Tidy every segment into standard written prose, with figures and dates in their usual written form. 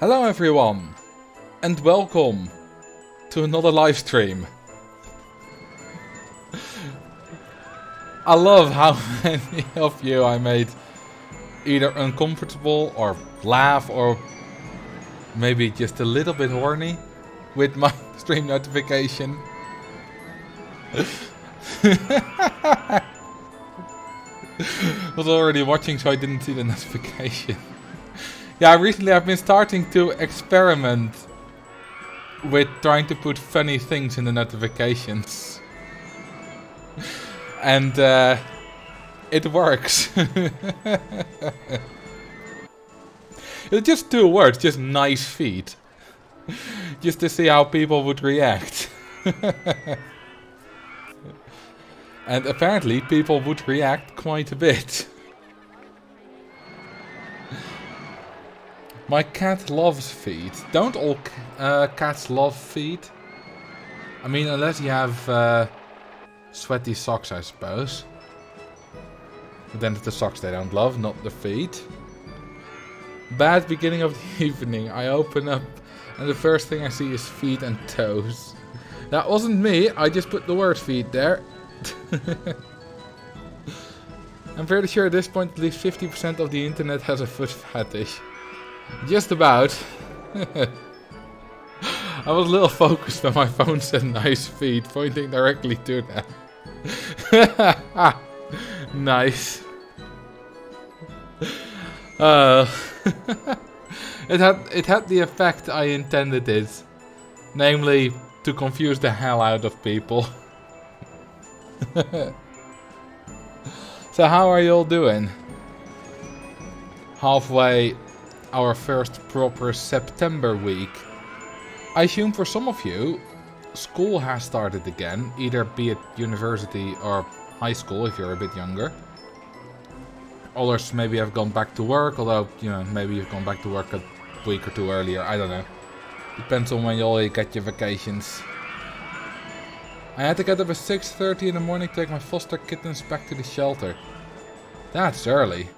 Hello everyone, and welcome to another live stream. I love how many of you I made either uncomfortable or laugh or maybe just a little bit horny with my stream notification. Was already watching, so I didn't see the notification. Yeah, recently I've been starting to experiment with trying to put funny things in the notifications. And it works. It's just 2 words, just nice feet. Just to see how people would react. And apparently people would react quite a bit. My cat loves feet. Don't all cats love feet? I mean, unless you have sweaty socks, I suppose. But then it's the socks they don't love, not the feet. Bad beginning of the evening. I open up and the first thing I see is feet and toes. That wasn't me, I just put the word feet there. I'm pretty sure at this point at least 50% of the internet has a foot fetish. Just about. I was a little focused when my phone said nice feet, pointing directly to that. Nice. It had the effect I intended it. Namely, to confuse the hell out of people. So how are you all doing? Halfway our first proper September week. I assume for some of you, school has started again, either be it university or high school if you're a bit younger. Others maybe have gone back to work, although, you know, maybe you've gone back to work a week or 2 earlier, I don't know. Depends on when you all get your vacations. I had to get up at 6:30 in the morning to take my foster kittens back to the shelter. That's early.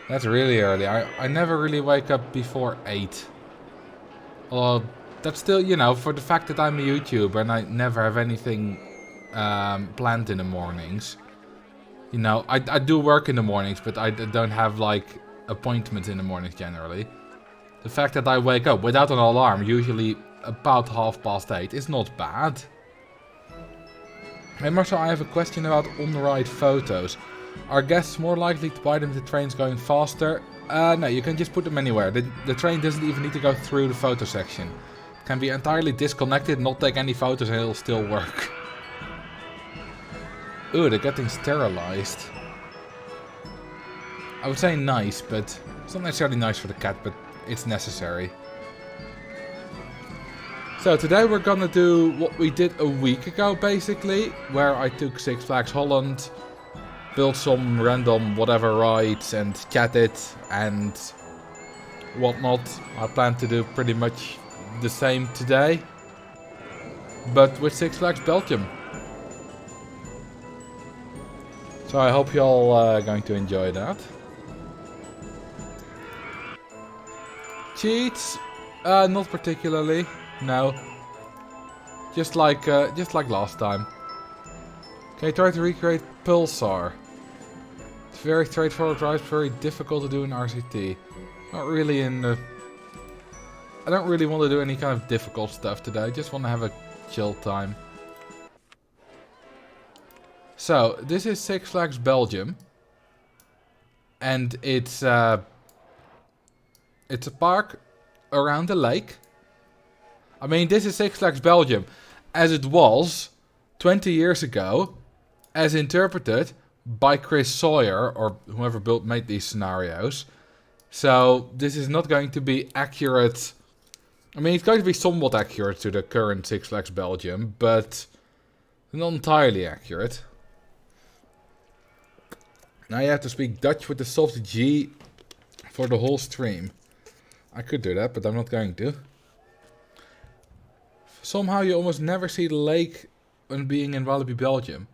That's really early. I never really wake up before 8. Although, that's still, you know, for the fact that I'm a YouTuber and I never have anything planned in the mornings. You know, I do work in the mornings, but I don't have, like, appointments in the mornings generally. The fact that I wake up without an alarm, usually about 8:30, is not bad. Hey Marcel, I have a question about on-ride photos. Are guests more likely to buy them if the train's going faster? No, you can just put them anywhere. The train doesn't even need to go through the photo section. It can be entirely disconnected, not take any photos, and it'll still work. Ooh, they're getting sterilized. I would say nice, but it's not necessarily nice for the cat, but it's necessary. So today we're gonna do what we did a week ago, basically, where I took Six Flags Holland, built some random whatever rides and chatted and whatnot. I plan to do pretty much the same today, but with Six Flags Belgium. So I hope you all are going to enjoy that. Cheats? Not particularly. No. Just like last time. Okay, try to recreate Pulsar. It's very straightforward ride, very difficult to do in RCT. Not really in the... I don't really want to do any kind of difficult stuff today, I just want to have a chill time. So, this is Six Flags Belgium. And it's a park around the lake. I mean, this is Six Flags Belgium as it was 20 years ago, as interpreted by Chris Sawyer, or whoever made these scenarios. So, this is not going to be accurate. I mean, it's going to be somewhat accurate to the current Six Flags Belgium, but not entirely accurate. Now you have to speak Dutch with the soft G for the whole stream. I could do that, but I'm not going to. Somehow you almost never see the lake when being in Walibi, Belgium.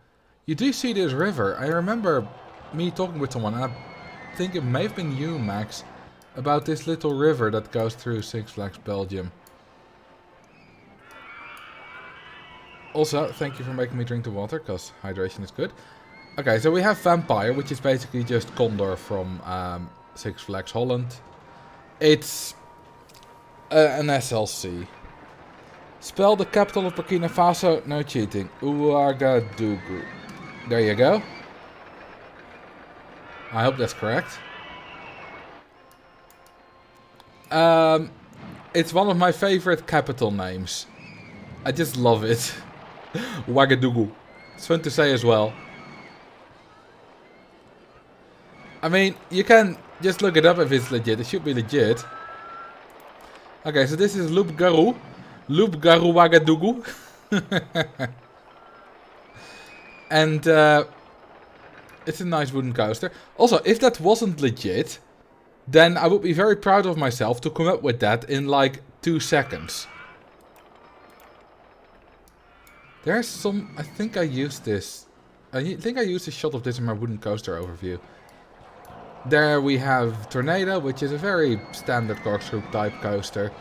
You do see this river. I remember me talking with someone, and I think it may have been you, Max, about this little river that goes through Six Flags Belgium. Also, thank you for making me drink the water, because hydration is good. Okay, so we have Vampire, which is basically just Condor from Six Flags Holland. It's an SLC. Spell the capital of Burkina Faso. No cheating. Ouagadougou. There you go. I hope that's correct. It's one of my favorite capital names. I just love it. Ouagadougou. It's fun to say as well. I mean, you can just look it up if it's legit. It should be legit. Okay, so this is Loup-Garou. Loup-Garou Ouagadougou. And it's a nice wooden coaster. Also, if that wasn't legit, then I would be very proud of myself to come up with that in like 2 seconds. There's some... I think I used this... I think I used a shot of this in my wooden coaster overview. There we have Tornado, which is a very standard corkscrew type coaster.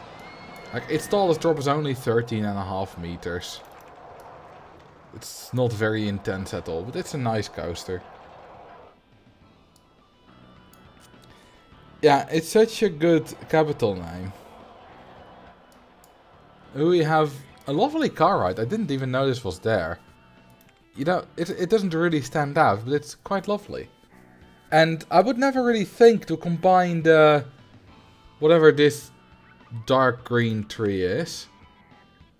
Like, its tallest drop is only 13.5 meters. It's not very intense at all, but it's a nice coaster. Yeah, it's such a good capital name. We have a lovely car ride. I didn't even know this was there. You know, it doesn't really stand out, but it's quite lovely. And I would never really think to combine the... whatever this dark green tree is.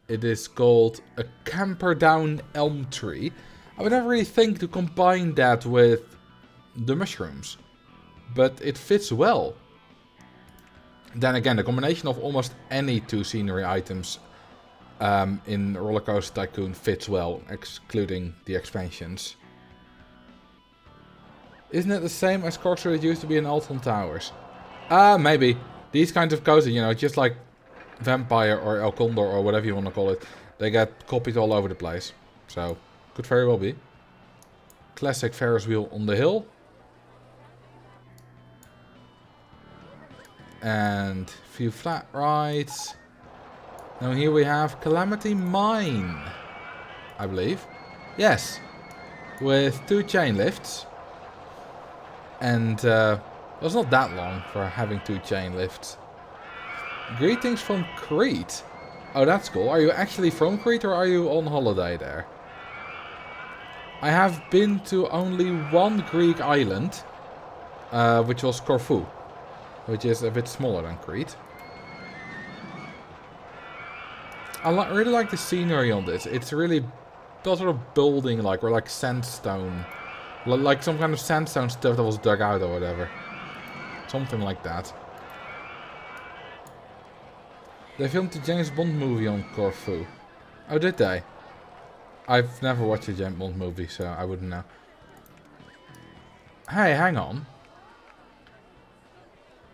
It is called a Camperdown elm tree. I would never really think to combine that with the mushrooms. But it fits well. Then again, the combination of almost any 2 scenery items in Roller Coaster Tycoon fits well, excluding the expansions. Isn't it the same as corkscrew that used to be in Alton Towers? Maybe. These kinds of coasters, you know, just like Vampire or El Condor or whatever you want to call it, they get copied all over the place. So, could very well be. Classic Ferris wheel on the hill. And a few flat rides. Now here we have Calamity Mine, I believe. Yes. With 2 chain lifts. And it's not that long for having 2 chain lifts. Greetings from Crete. Oh, that's cool. Are you actually from Crete or are you on holiday there? I have been to only 1 Greek island, which was Corfu, which is a bit smaller than Crete. I really like the scenery on this. It's really sort of building like, or like sandstone. Like some kind of sandstone stuff that was dug out or whatever. Something like that. They filmed the James Bond movie on Corfu. Oh, did they? I've never watched a James Bond movie, so I wouldn't know. Hey, hang on.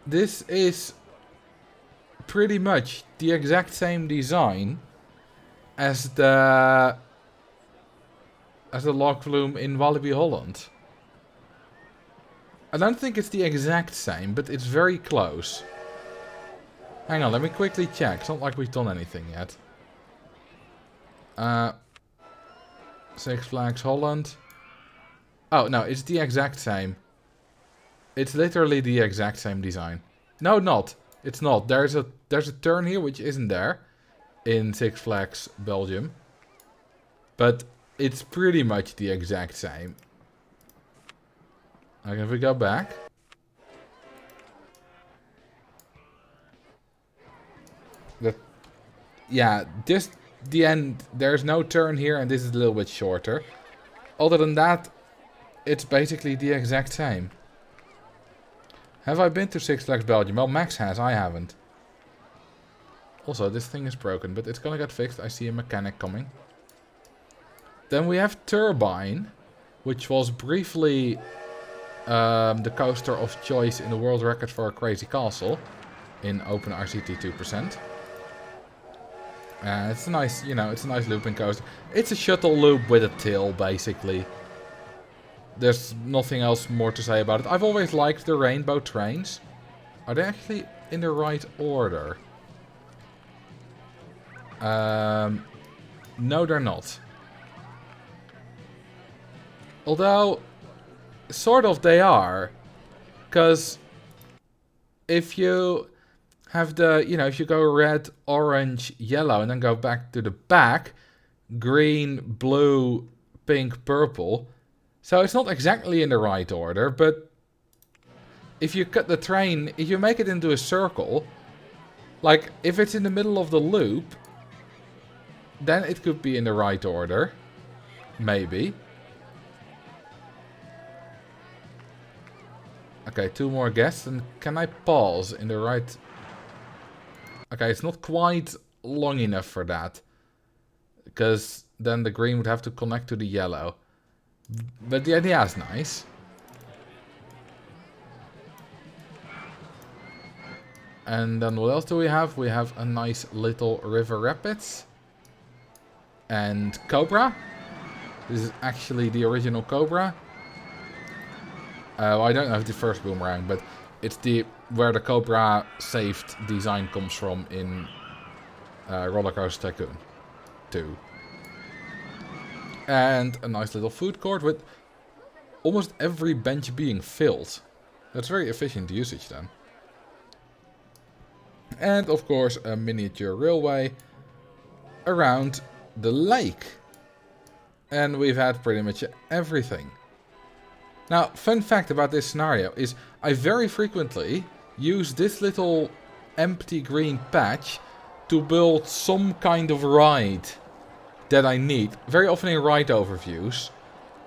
This is pretty much the exact same design as the log flume in Walibi Holland. I don't think it's the exact same, but it's very close. Hang on, let me quickly check. It's not like we've done anything yet. Six Flags Holland. Oh, no, it's the exact same. It's literally the exact same design. No, not. It's not. There's a turn here which isn't there in Six Flags Belgium. But it's pretty much the exact same. Okay, if we go back. Yeah, just the end. There's no turn here and this is a little bit shorter. Other than that, it's basically the exact same. Have I been to Six Flags Belgium? Well, Max has, I haven't. Also, this thing is broken, but it's gonna get fixed. I see a mechanic coming. Then we have Turbine, which was briefly the coaster of choice in the world record for a Crazy Castle in Open RCT 2%. It's a nice, you know, it's a nice looping coaster. It's a shuttle loop with a tail, basically. There's nothing else more to say about it. I've always liked the rainbow trains. Are they actually in the right order? No, they're not. Although, sort of they are. Because if you have the, if you go red, orange, yellow, and then go back to the back, green, blue, pink, purple. So it's not exactly in the right order, but if you cut the train, if you make it into a circle, like if it's in the middle of the loop, then it could be in the right order. Maybe. Okay, 2 more guests, and can I pause in the right... Okay, it's not quite long enough for that. Because then the green would have to connect to the yellow. But the idea is nice. And then what else do we have? We have a nice little river rapids. And Cobra. This is actually the original Cobra. I don't know if the first boomerang, but it's where the Cobra saved design comes from in Roller Coaster Tycoon 2. And a nice little food court with almost every bench being filled. That's very efficient usage then. And of course a miniature railway around the lake. And we've had pretty much everything. Now, fun fact about this scenario is I very frequently use this little empty green patch to build some kind of ride that I need. Very often in ride overviews.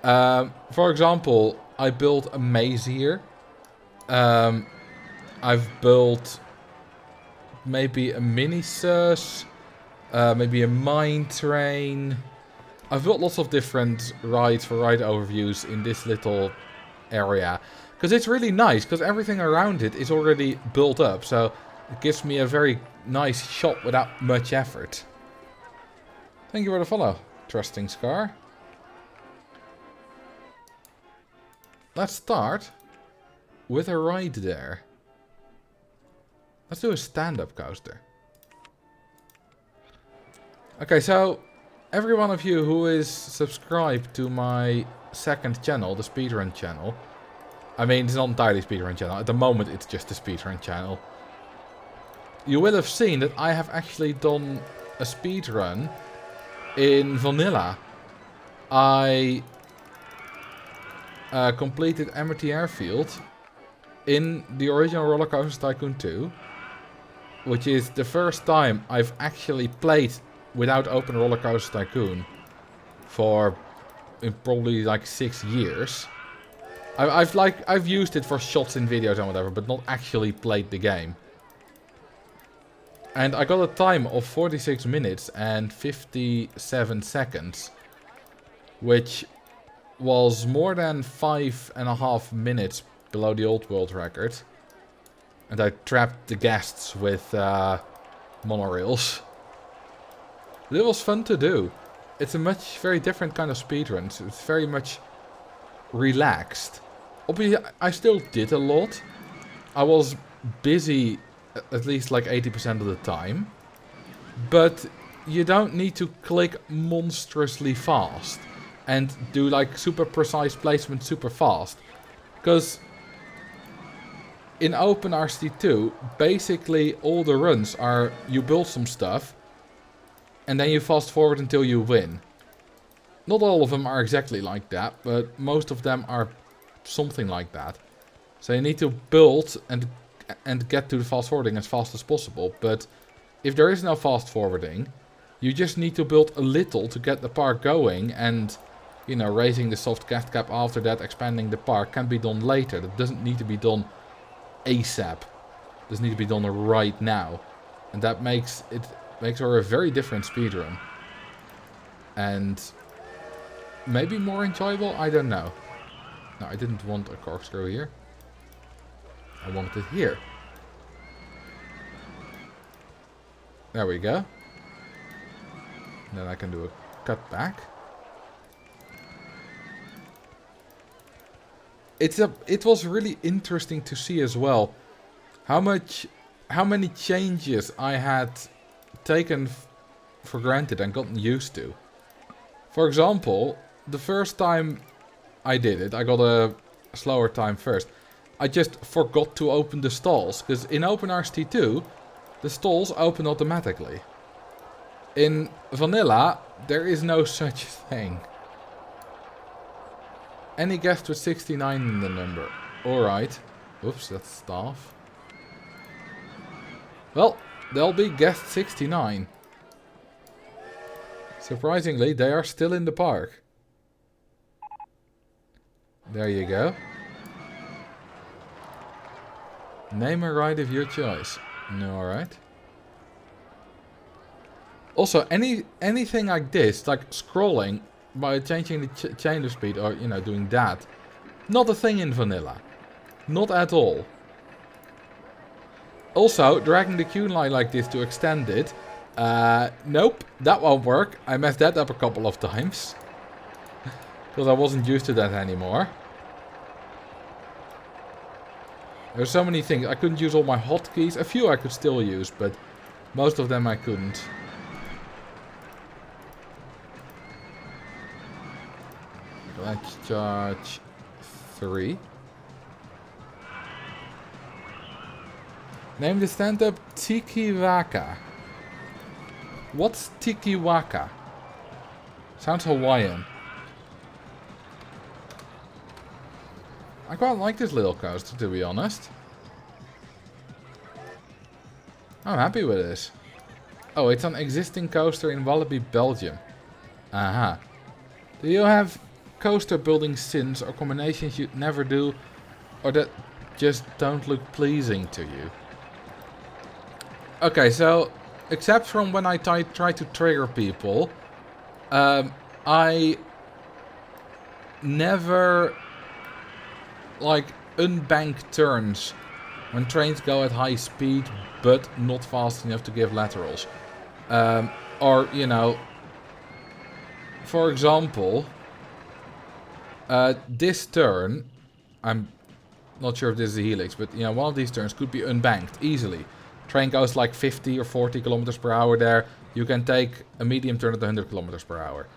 For example, I built a maze here. I've built maybe a mini-sus, maybe a mine train. I've built lots of different rides for ride overviews in this little area. Because it's really nice, because everything around it is already built up. So it gives me a very nice shot without much effort. Thank you for the follow, Trusting Scar. Let's start with a ride there. Let's do a stand-up coaster. Okay, so every one of you who is subscribed to my second channel, the speedrun channel. I mean, it's not entirely speedrun channel. At the moment, it's just the speedrun channel. You will have seen that I have actually done a speedrun in Vanilla. I completed Amity Airfield in the original Roller Coaster Tycoon 2. Which is the first time I've actually played without Open Roller Coaster Tycoon for probably like 6 years. I've used it for shots in videos and whatever, but not actually played the game. And I got a time of 46 minutes and 57 seconds, which was more than 5.5 minutes below the old world record. And I trapped the guests with monorails. It was fun to do. It's a very different kind of speedrun. So it's very much relaxed. Obviously, I still did a lot. I was busy at least like 80% of the time. But you don't need to click monstrously fast. And do like super precise placement super fast. Because in Open RCT2, basically all the runs are you build some stuff. And then you fast forward until you win. Not all of them are exactly like that, but most of them are something like that. So you need to build and get to the fast forwarding as fast as possible. But if there is no fast forwarding, you just need to build a little to get the park going. And, you know, raising the soft guest cap after that, expanding the park can be done later. That doesn't need to be done ASAP. It doesn't need to be done right now. And that makes for a very different speedrun. And maybe more enjoyable? I don't know. No, I didn't want a corkscrew here. I wanted it here. There we go. Then I can do a cut back. It was really interesting to see as well how many changes I had taken for granted and gotten used to. For example, the first time I did it, I got a slower time first. I just forgot to open the stalls, because in OpenRCT2, the stalls open automatically. In vanilla, there is no such thing. Any guest with 69 in the number. Alright. Oops, that's staff. Well, there'll be guest 69. Surprisingly, they are still in the park. There you go. Name a ride of your choice. Alright. Also, anything like this, like scrolling by changing the chain of speed or, you know, doing that. Not a thing in vanilla. Not at all. Also, dragging the queue line like this to extend it. Nope, that won't work. I messed that up a couple of times. Because I wasn't used to that anymore. There's so many things. I couldn't use all my hotkeys. A few I could still use, but most of them I couldn't. Let's charge 3. Name the stand-up Tiki Waka. What's Tiki Waka? Sounds Hawaiian. I quite like this little coaster, to be honest. I'm happy with this. Oh, it's an existing coaster in Wallaby, Belgium. Aha. Do you have coaster building sins or combinations you'd never do, or that just don't look pleasing to you? Okay, so except from when I try to trigger people, I never like unbank turns when trains go at high speed but not fast enough to give laterals. Or, you know, for example, this turn, I'm not sure if this is a helix, but you know, one of these turns could be unbanked easily. Train goes like 50 or 40 kilometers per hour there. You can take a medium turn at 100 kilometers per hour.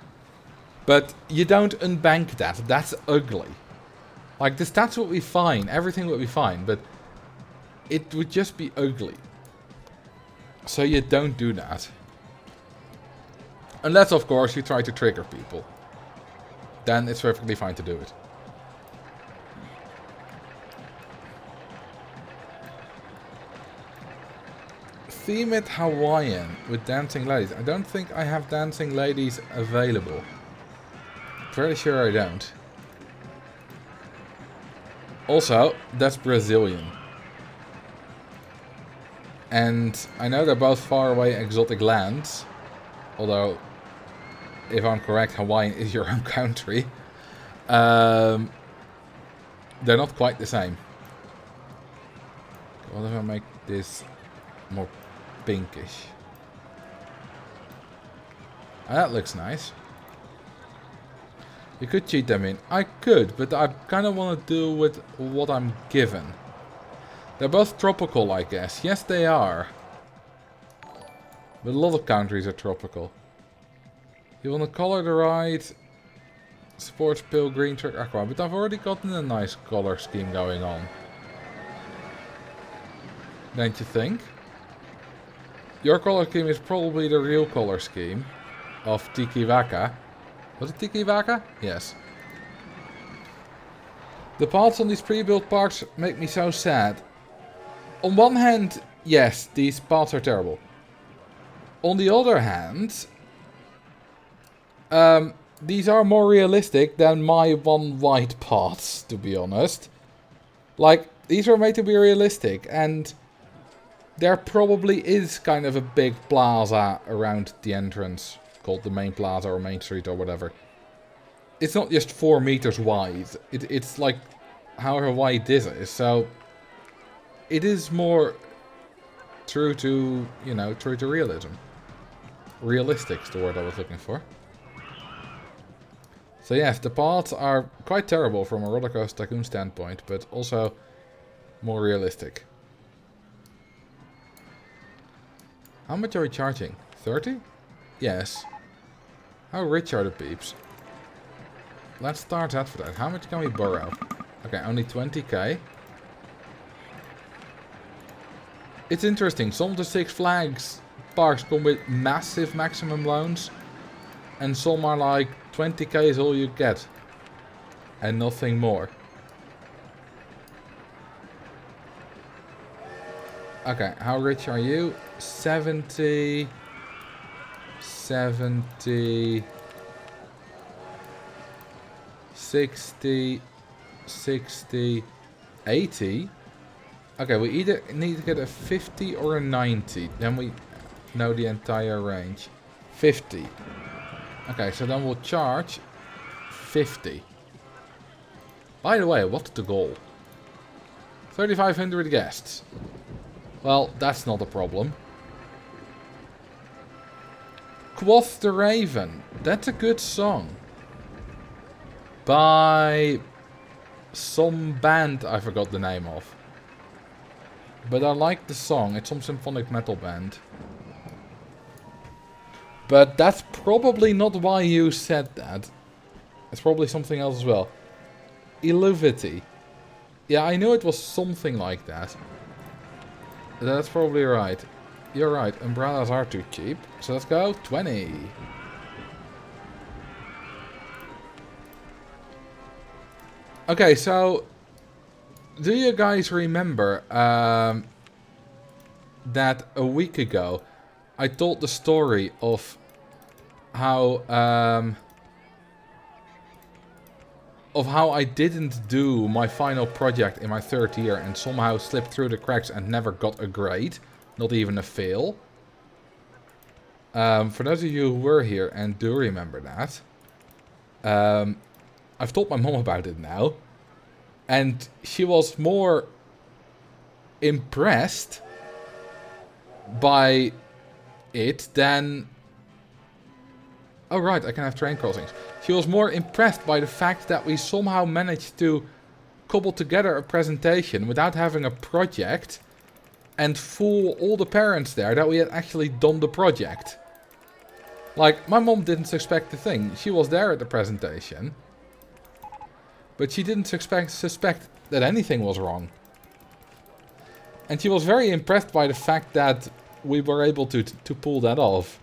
But you don't unbank that. That's ugly. Like, the stats would be fine. Everything would be fine. But it would just be ugly. So you don't do that. Unless, of course, you try to trigger people. Then it's perfectly fine to do it. Theme it Hawaiian with dancing ladies. I don't think I have dancing ladies available. Pretty sure I don't. Also, that's Brazilian. And I know they're both far away exotic lands. Although, if I'm correct, Hawaiian is your own country. They're not quite the same. What if I make this more pinkish? Oh, that looks nice. You could cheat them in. I could, but I kind of want to do with what I'm given. They're both tropical, I guess. Yes, they are. But a lot of countries are tropical. You want to color the ride sports pale green truck aqua, but I've already gotten a nice color scheme going on. Don't you think? Your color scheme is probably the real color scheme of Tiki Waka. Was it Tiki Waka? Yes. The paths on these pre-built parks make me so sad. On one hand, yes, these paths are terrible. On the other hand, these are more realistic than my one wide paths, to be honest. Like, these were made to be realistic, and there probably is kind of a big plaza around the entrance, called the main plaza or main street or whatever. It's not just 4 meters wide. It's like however wide this is. So it is more true to, you know, true to realism. Realistic's the word I was looking for. So yes, the paths are quite terrible from a Roller Coaster Tycoon standpoint, but also more realistic. How much are we charging? 30? Yes. How rich are the peeps? Let's start that for that. How much can we borrow? Okay, only 20k. It's interesting. Some of the Six Flags parks come with massive maximum loans. And some are like 20k is all you get. And nothing more. Okay, how rich are you? 70... 70... 60... 60... 80? Okay, we either need to get a 50 or a 90. Then we know the entire range. 50. Okay, so then we'll charge 50. By the way, what's the goal? 3,500 guests. Well, that's not a problem. Quoth the Raven. That's a good song. By some band I forgot the name of. But I like the song. It's some symphonic metal band. But that's probably not why you said that. It's probably something else as well. Illuvity. Yeah, I knew it was something like that. That's probably right. You're right. Umbrellas are too cheap. So let's go. 20. Okay, so... Do you guys remember that a week ago I told the story of how I didn't do my final project in my third year and somehow slipped through the cracks and never got a grade, not even a fail? For those of you who were here and do remember that, I've told my mom about it now. And she was more impressed by it than... Oh right, I can have train crossings. She was more impressed by the fact that we somehow managed to cobble together a presentation without having a project and fool all the parents there that we had actually done the project. Like, my mom didn't suspect a thing. She was there at the presentation. But she didn't suspect that anything was wrong. And she was very impressed by the fact that we were able to pull that off.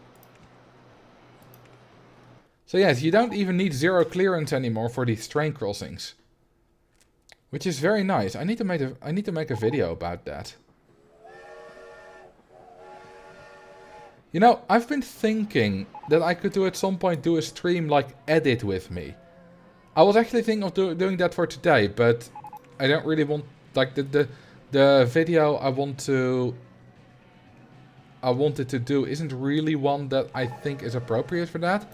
So yes, you don't even need zero clearance anymore for these train crossings. Which is very nice. I need to make a video about that. You know, I've been thinking that I could at some point do a stream like Edit with me. I was actually thinking of doing that for today, but I don't really want, like, the video I wanted to do isn't really one that I think is appropriate for that.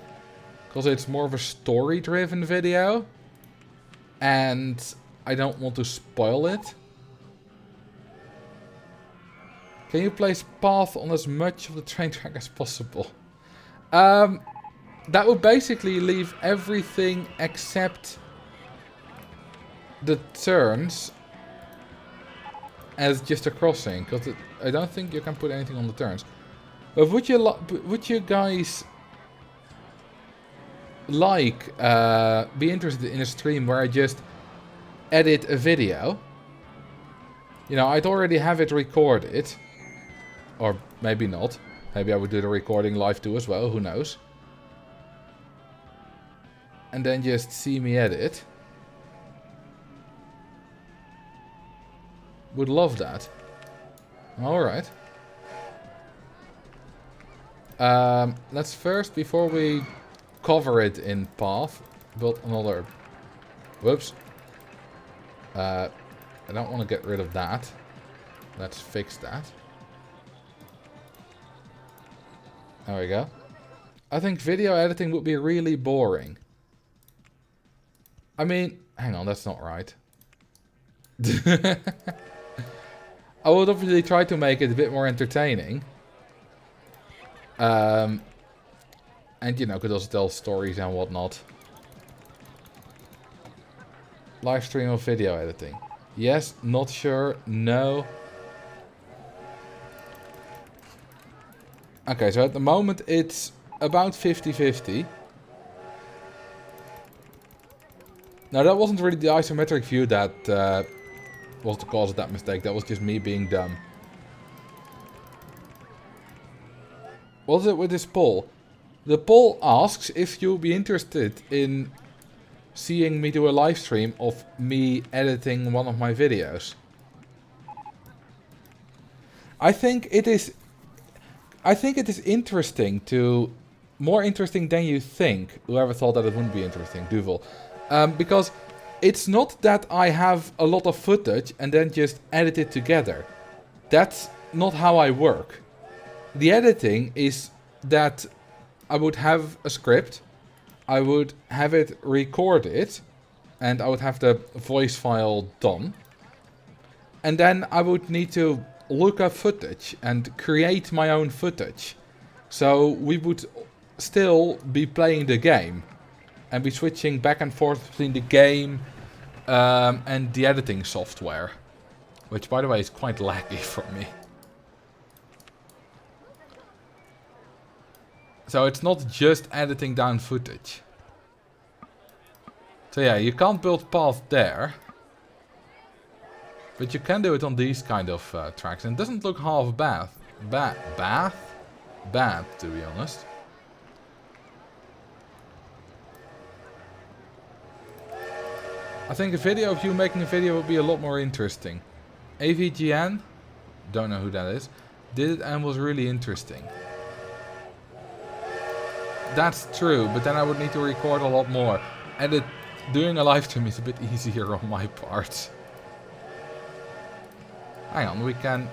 Because it's more of a story-driven video. And I don't want to spoil it. Can you place path on as much of the train track as possible? That would basically leave everything except the turns as just a crossing, because I don't think you can put anything on the turns. But would you guys like be interested in a stream where I just edit a video? You know, I'd already have it recorded, or maybe not. Maybe I would do the recording live too as well. Who knows? And then just see me edit. Would love that. Alright. Let's first, before we cover it in path, build another... Whoops. I don't want to get rid of that. Let's fix that. There we go. I think video editing would be really boring. I mean, hang on, that's not right. I would obviously try to make it a bit more entertaining. And, you know, could also tell stories and whatnot. Live stream of video editing. Yes, not sure, no. Okay, so at the moment it's about 50-50. Now that wasn't really the isometric view that was the cause of that mistake. That was just me being dumb. What is it with this poll? The poll asks if you'll be interested in seeing me do a live stream of me editing one of my videos. I think it is interesting to... More interesting than you think. Whoever thought that it wouldn't be interesting, Duvel. Because it's not that I have a lot of footage and then just edit it together. That's not how I work. The editing is that I would have a script, I would have it recorded, and I would have the voice file done. And then I would need to look up footage and create my own footage. So we would still be playing the game and be switching back and forth between the game and the editing software. Which, by the way, is quite laggy for me. So it's not just editing down footage. So yeah, you can't build path there. But you can do it on these kind of tracks. And it doesn't look half bad. Bad, to be honest. I think a video of you making a video would be a lot more interesting. AVGN, don't know who that is, did it and was really interesting. That's true, but then I would need to record a lot more. And doing a live stream is a bit easier on my part. Hang on, we can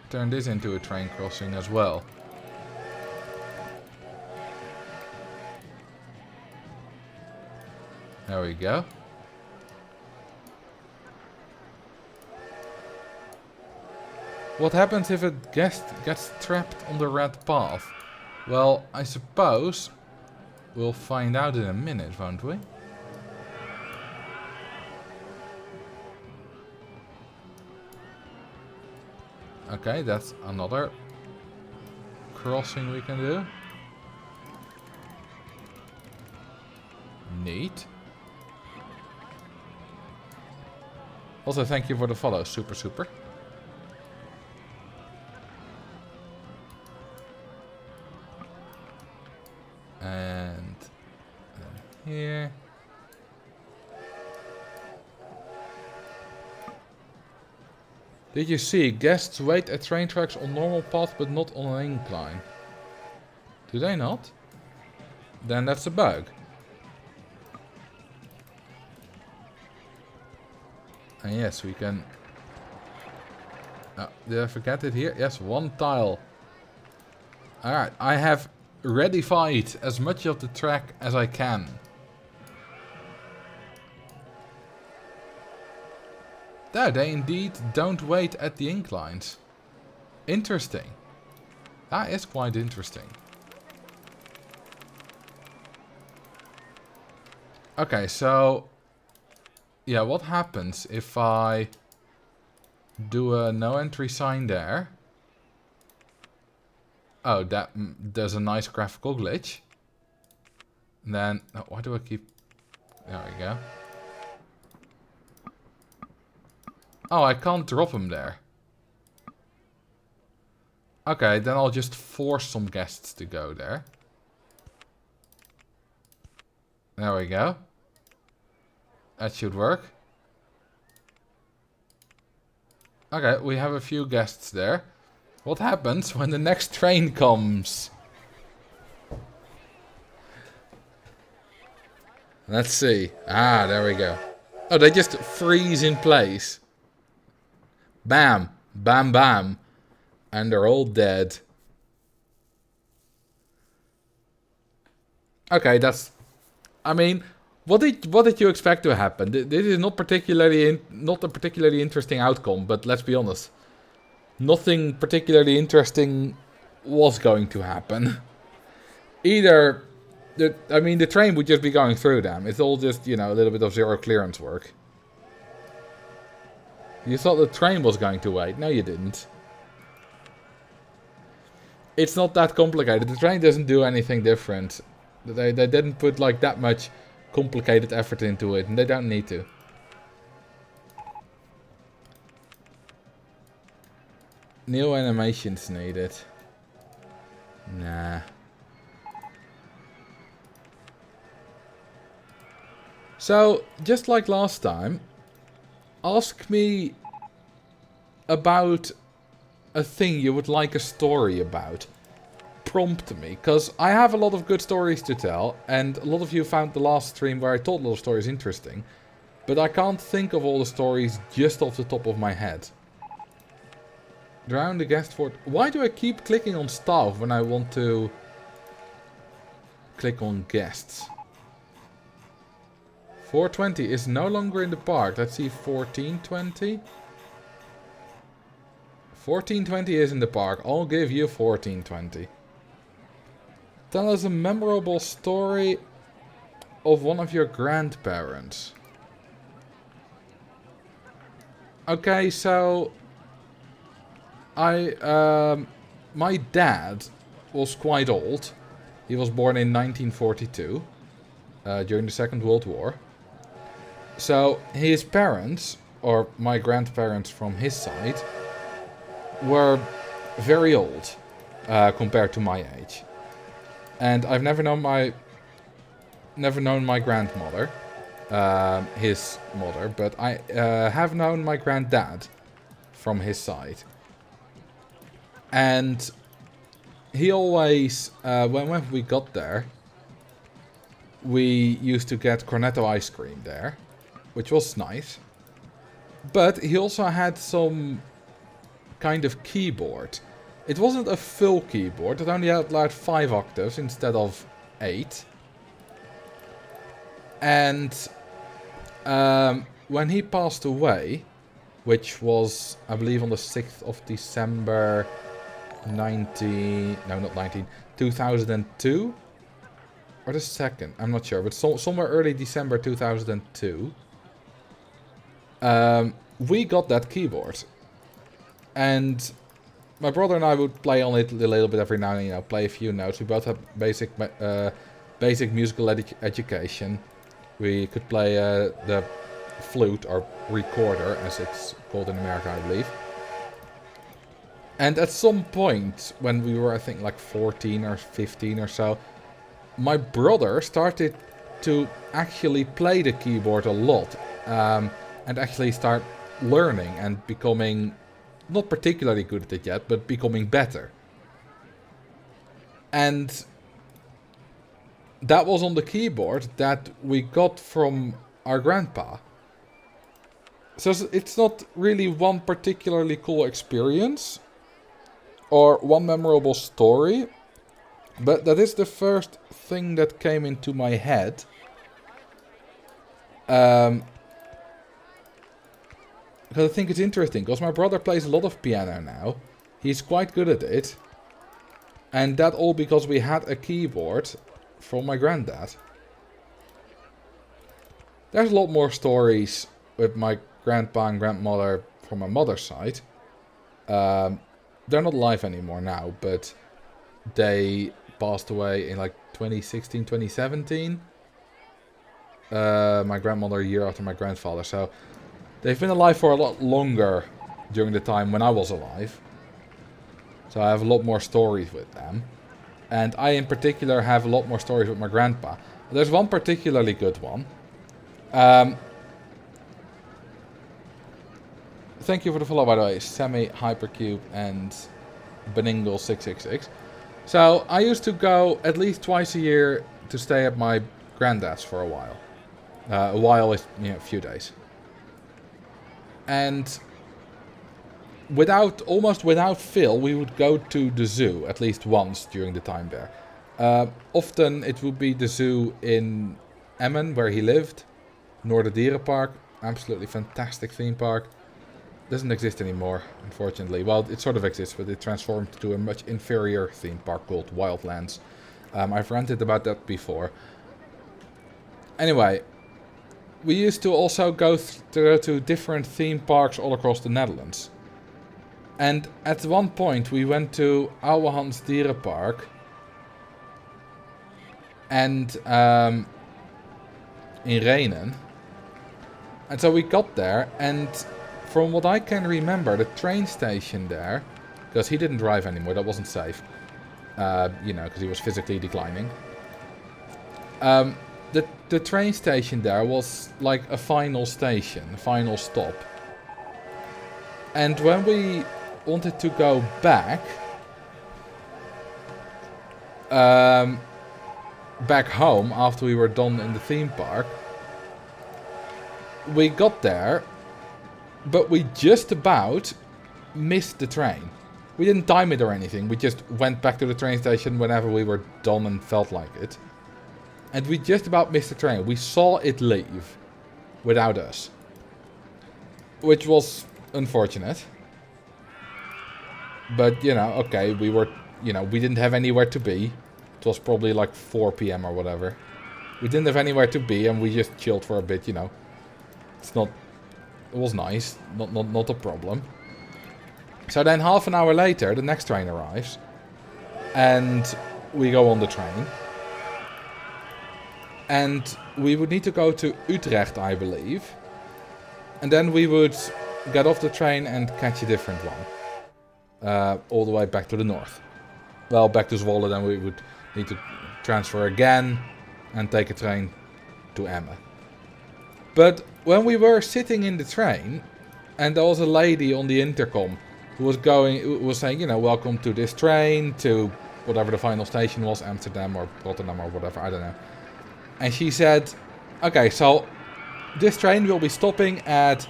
turn this into a train crossing as well. There we go. What happens if it gets trapped on the red path? Well, I suppose we'll find out in a minute, won't we? Okay, that's another crossing we can do. Neat. Also, thank you for the follow. Super. And here. Did you see guests wait at train tracks on normal path but not on an incline? Do they not? Then that's a bug. And yes, we can... Oh, did I forget it here? Yes, one tile. Alright, I have readified as much of the track as I can. There, they indeed don't wait at the inclines. Interesting. That is quite interesting. Okay, so... Yeah, what happens if I do a no entry sign there? Oh, there's a nice graphical glitch. And then, oh, why do I keep... There we go. Oh, I can't drop him there. Okay, then I'll just force some guests to go there. There we go. That should work. Okay, we have a few guests there. What happens when the next train comes? Let's see. Ah, there we go. Oh, they just freeze in place. Bam. Bam, bam. And they're all dead. Okay, that's... I mean... What did you expect to happen? This is not a particularly interesting outcome, but let's be honest. Nothing particularly interesting was going to happen. Either... the train would just be going through them. It's all just, you know, a little bit of zero clearance work. You thought the train was going to wait. No, you didn't. It's not that complicated. The train doesn't do anything different. They didn't put like that much complicated effort into it, and they don't need to. New animations needed. Nah. So, just like last time, ask me about a thing you would like a story about. Prompt me, because I have a lot of good stories to tell, and a lot of you found the last stream where I told a lot of stories interesting, but I can't think of all the stories just off the top of my head. Drown the guest fort. Why do I keep clicking on staff when I want to click on guests? 420 is no longer in the park. Let's see, 1420. 1420 is in the park. I'll give you 1420. Tell us a memorable story of one of your grandparents. Okay, so my dad was quite old. He was born in 1942, during the Second World War. So his parents, or my grandparents from his side, were very old compared to my age. And I've never known my grandmother, his mother, but I have known my granddad from his side. And he always, when we got there, we used to get cornetto ice cream there, which was nice. But he also had some kind of keyboard. It wasn't a full keyboard, it only had like 5 octaves instead of 8. And when he passed away, which was, I believe, on the 6th of December 2002? Or the 2nd, I'm not sure, but somewhere early December 2002, we got that keyboard. And my brother and I would play on it a little bit every now and then, play a few notes. We both have basic musical education. We could play the flute, or recorder, as it's called in America, I believe. And at some point, when we were, I think, like 14 or 15 or so, my brother started to actually play the keyboard a lot. And actually start learning and becoming not particularly good at it yet, but becoming better. And that was on the keyboard that we got from our grandpa. So it's not really one particularly cool experience or one memorable story, but that is the first thing that came into my head. Because I think it's interesting, because my brother plays a lot of piano now. He's quite good at it. And that all because we had a keyboard from my granddad. There's a lot more stories with my grandpa and grandmother from my mother's side. They're not alive anymore now, but they passed away in like 2016, 2017. My grandmother a year after my grandfather, so they've been alive for a lot longer during the time when I was alive. So I have a lot more stories with them. And I in particular have a lot more stories with my grandpa. There's one particularly good one. Thank you for the follow, by the way, Sammy, Hypercube, and Beningle666. So I used to go at least twice a year to stay at my granddad's for a while. A while is, a few days. And almost without fail, we would go to the zoo at least once during the time there. Often it would be the zoo in Emmen, where he lived. Noorderdierenpark, absolutely fantastic theme park. Doesn't exist anymore, unfortunately. Well, it sort of exists, but it transformed to a much inferior theme park called Wildlands. I've ranted about that before. Anyway, we used to also go to different theme parks all across the Netherlands. And at one point we went to Ouwehans Dierenpark. And in Renen. And so we got there, and from what I can remember, the train station there, because he didn't drive anymore, that wasn't safe. You know, because he was physically declining. The train station there was like a final station, a final stop. And when we wanted to go back home after we were done in the theme park, we got there, but we just about missed the train. We didn't time it or anything, we just went back to the train station whenever we were done and felt like it. And we just about missed the train. We saw it leave without us. Which was unfortunate. But, you know, okay, we were, you know, we didn't have anywhere to be. It was probably like 4 PM or whatever. We didn't have anywhere to be and we just chilled for a bit, you know. It was nice, not a problem. So then half an hour later, the next train arrives. And we go on the train. And we would need to go to Utrecht, I believe. And then we would get off the train and catch a different one. All the way back to the north. Well, back to Zwolle, then we would need to transfer again and take a train to Emmen. But when we were sitting in the train, and there was a lady on the intercom who was saying, you know, welcome to this train to whatever the final station was, Amsterdam or Rotterdam or whatever, I don't know. And she said, okay, so this train will be stopping at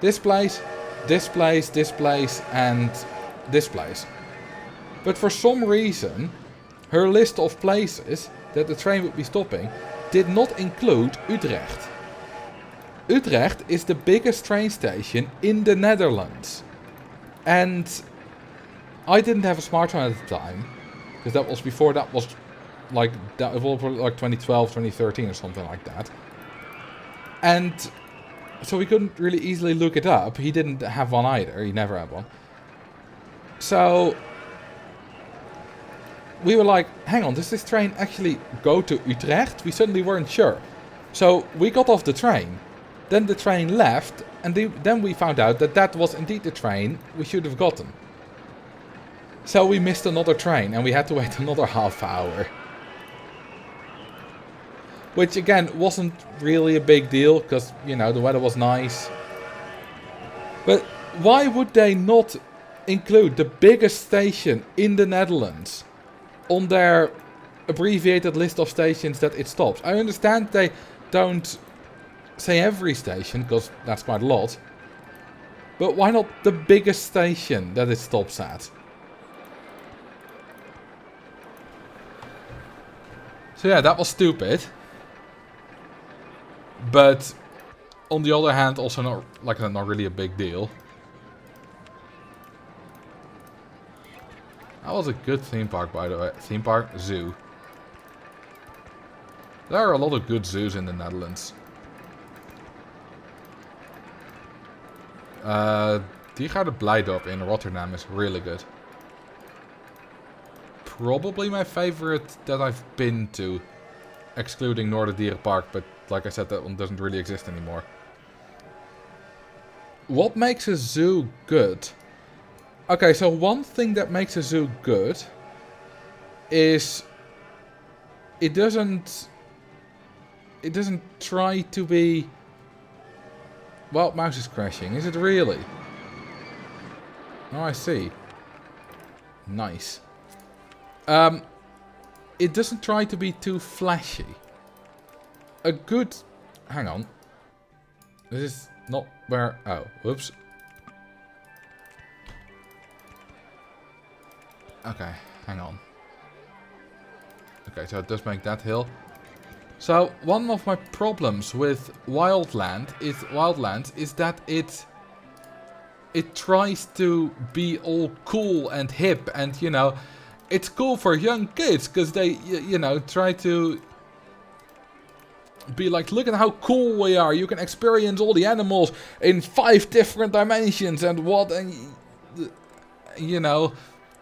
this place, this place, this place, and this place. But for some reason, her list of places that the train would be stopping did not include Utrecht. Utrecht is the biggest train station in the Netherlands. And I didn't have a smartphone at the time, because that was before that was like 2012, 2013 or something like that. And so we couldn't really easily look it up. He didn't have one either. He never had one. So we were like, hang on, does this train actually go to Utrecht? We suddenly weren't sure. So we got off the train. Then the train left, and then we found out that that was indeed the train we should have gotten. So we missed another train, and we had to wait another half hour. Which again wasn't really a big deal, because, you know, the weather was nice. But why would they not include the biggest station in the Netherlands on their abbreviated list of stations that it stops? I understand they don't say every station, because that's quite a lot. But why not the biggest station that it stops at? So yeah, that was stupid. But on the other hand, also not really a big deal. That was a good theme park, by the way. Theme park, zoo. There are a lot of good zoos in the Netherlands. Diergaarde Blijdorp in Rotterdam is really good. Probably my favorite that I've been to, excluding Noorderdierenpark, but like I said, that one doesn't really exist anymore. What makes a zoo good? Okay, so one thing that makes a zoo good is it doesn't try to be... Well, mouse is crashing. Is it really? Oh, I see. Nice. It doesn't try to be too flashy. A good... Hang on. This is not where... Oh, whoops. Okay, hang on. Okay, so it does make that hill. So, one of my problems with Wildlands is that it tries to be all cool and hip, and, you know, it's cool for young kids, because they, you know, try to be like, look at how cool we are, you can experience all the animals in 5 different dimensions, and what, and you know,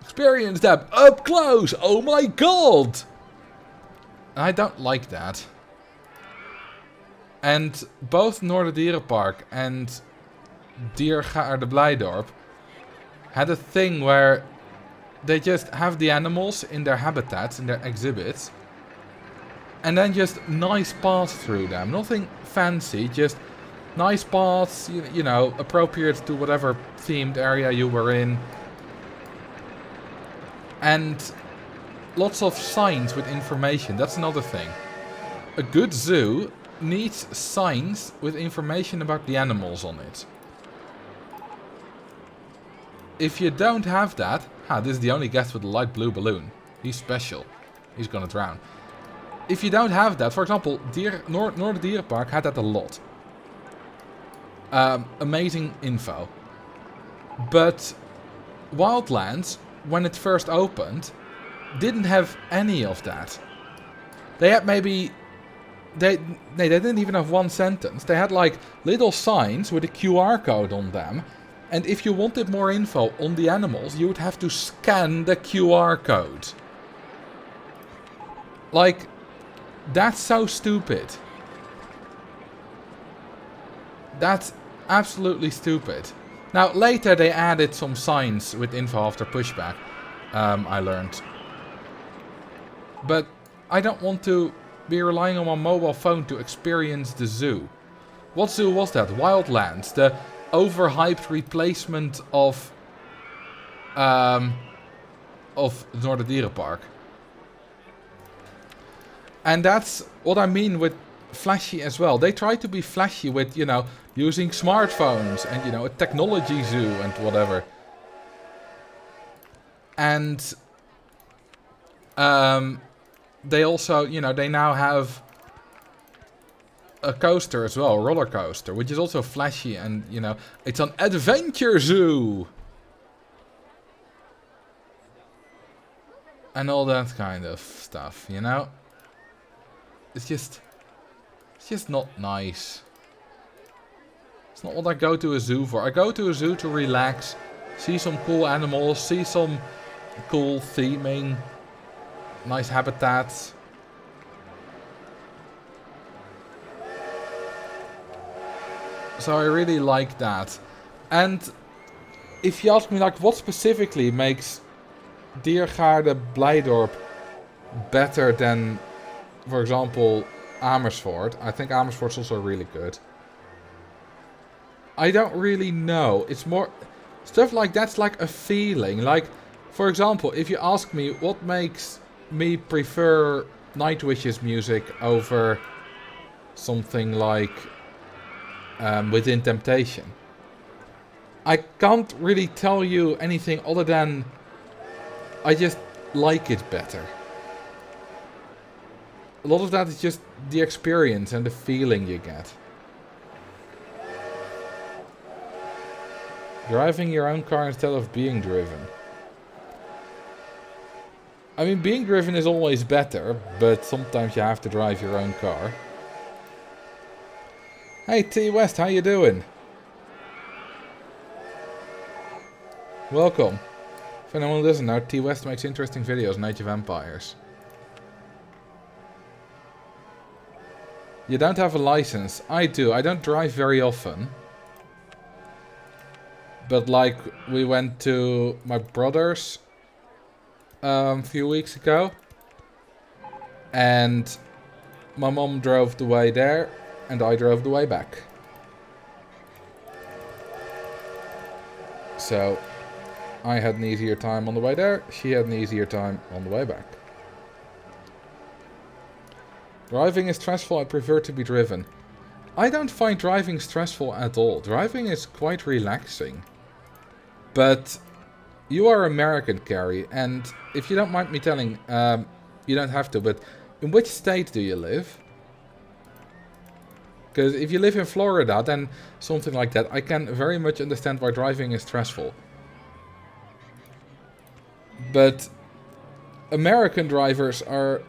experience them up close. Oh my god! I don't like that. And both Noorderdierenpark and Diergaarde Blijdorp had a thing where they just have the animals in their habitats, in their exhibits, and then just nice paths through them. Nothing fancy, just nice paths, you know, appropriate to whatever themed area you were in. And lots of signs with information. That's another thing. A good zoo needs signs with information about the animals on it. If you don't have that... this is the only guest with a light blue balloon. He's special. He's gonna drown. If you don't have that... For example, Noorderdierenpark had that a lot. Amazing info. But Wildlands, when it first opened, didn't have any of that. They had maybe... They didn't even have one sentence. They had like little signs with a QR code on them. And if you wanted more info on the animals, you would have to scan the QR code. Like, that's so stupid. That's absolutely stupid. Now, later they added some signs with info after pushback, I learned. But I don't want to be relying on my mobile phone to experience the zoo. What zoo was that? Wildlands, the overhyped replacement of Noorderdierenpark. And that's what I mean with flashy as well. They try to be flashy with, you know, using smartphones and, you know, a technology zoo and whatever. And they also, you know, they now have a coaster as well, a roller coaster, which is also flashy and, you know, it's an adventure zoo. And all that kind of stuff, you know? It's just not nice. It's not what I go to a zoo for. I go to a zoo to relax, see some cool animals, see some cool theming, nice habitats. So I really like that. And if you ask me, like, what specifically makes Diergaarde Blijdorp better than, for example, Amersfoort? I think Amersfoort's also really good. I don't really know. It's more... Stuff like that's like a feeling. Like, for example, if you ask me what makes me prefer Nightwish's music over something like... Within Temptation. I can't really tell you anything other than I just like it better. A lot of that is just the experience and the feeling you get. Driving your own car instead of being driven. I mean, being driven is always better, but sometimes you have to drive your own car. Hey T West, how you doing? Welcome. If anyone doesn't know, T West makes interesting videos on Age of Empires. You don't have a license. I do. I don't drive very often. But like, we went to my brother's a few weeks ago. And my mom drove the way there. And I drove the way back. So, I had an easier time on the way there. She had an easier time on the way back. Driving is stressful. I prefer to be driven. I don't find driving stressful at all. Driving is quite relaxing. But you are American, Carrie. And if you don't mind me telling, you don't have to. But in which state do you live? Because if you live in Florida, then something like that, I can very much understand why driving is stressful. But American drivers are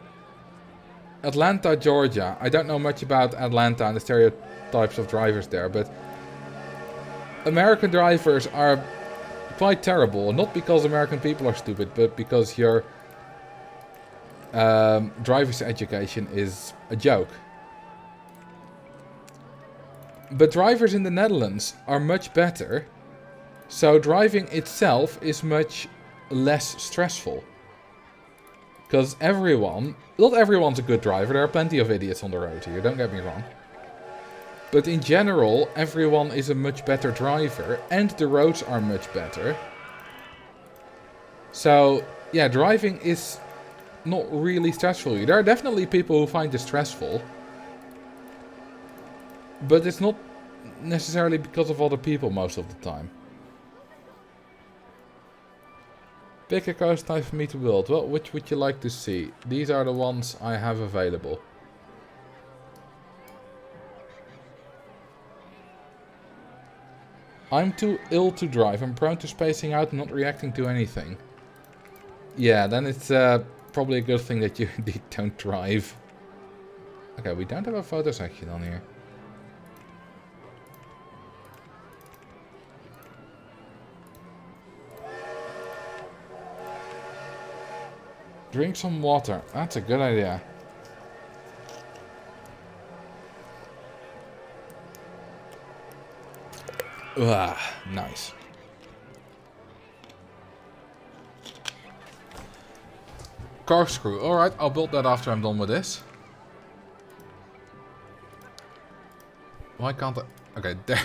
Atlanta, Georgia. I don't know much about Atlanta and the stereotypes of drivers there, but American drivers are quite terrible. Not because American people are stupid, but because your driver's education is a joke. But drivers in the Netherlands are much better. So driving itself is much less stressful. Because not everyone's a good driver. There are plenty of idiots on the road here, don't get me wrong. But in general, everyone is a much better driver. And the roads are much better. So, yeah, driving is not really stressful. There are definitely people who find it stressful. But it's not necessarily because of other people most of the time. Pick a coast type for me to build. Well, which would you like to see? These are the ones I have available. I'm too ill to drive. I'm prone to spacing out and not reacting to anything. Yeah, then it's probably a good thing that you don't drive. Okay, we don't have a photo section on here. Drink some water. That's a good idea. Nice. Corkscrew. Alright, I'll build that after I'm done with this. Why can't I... Okay, there...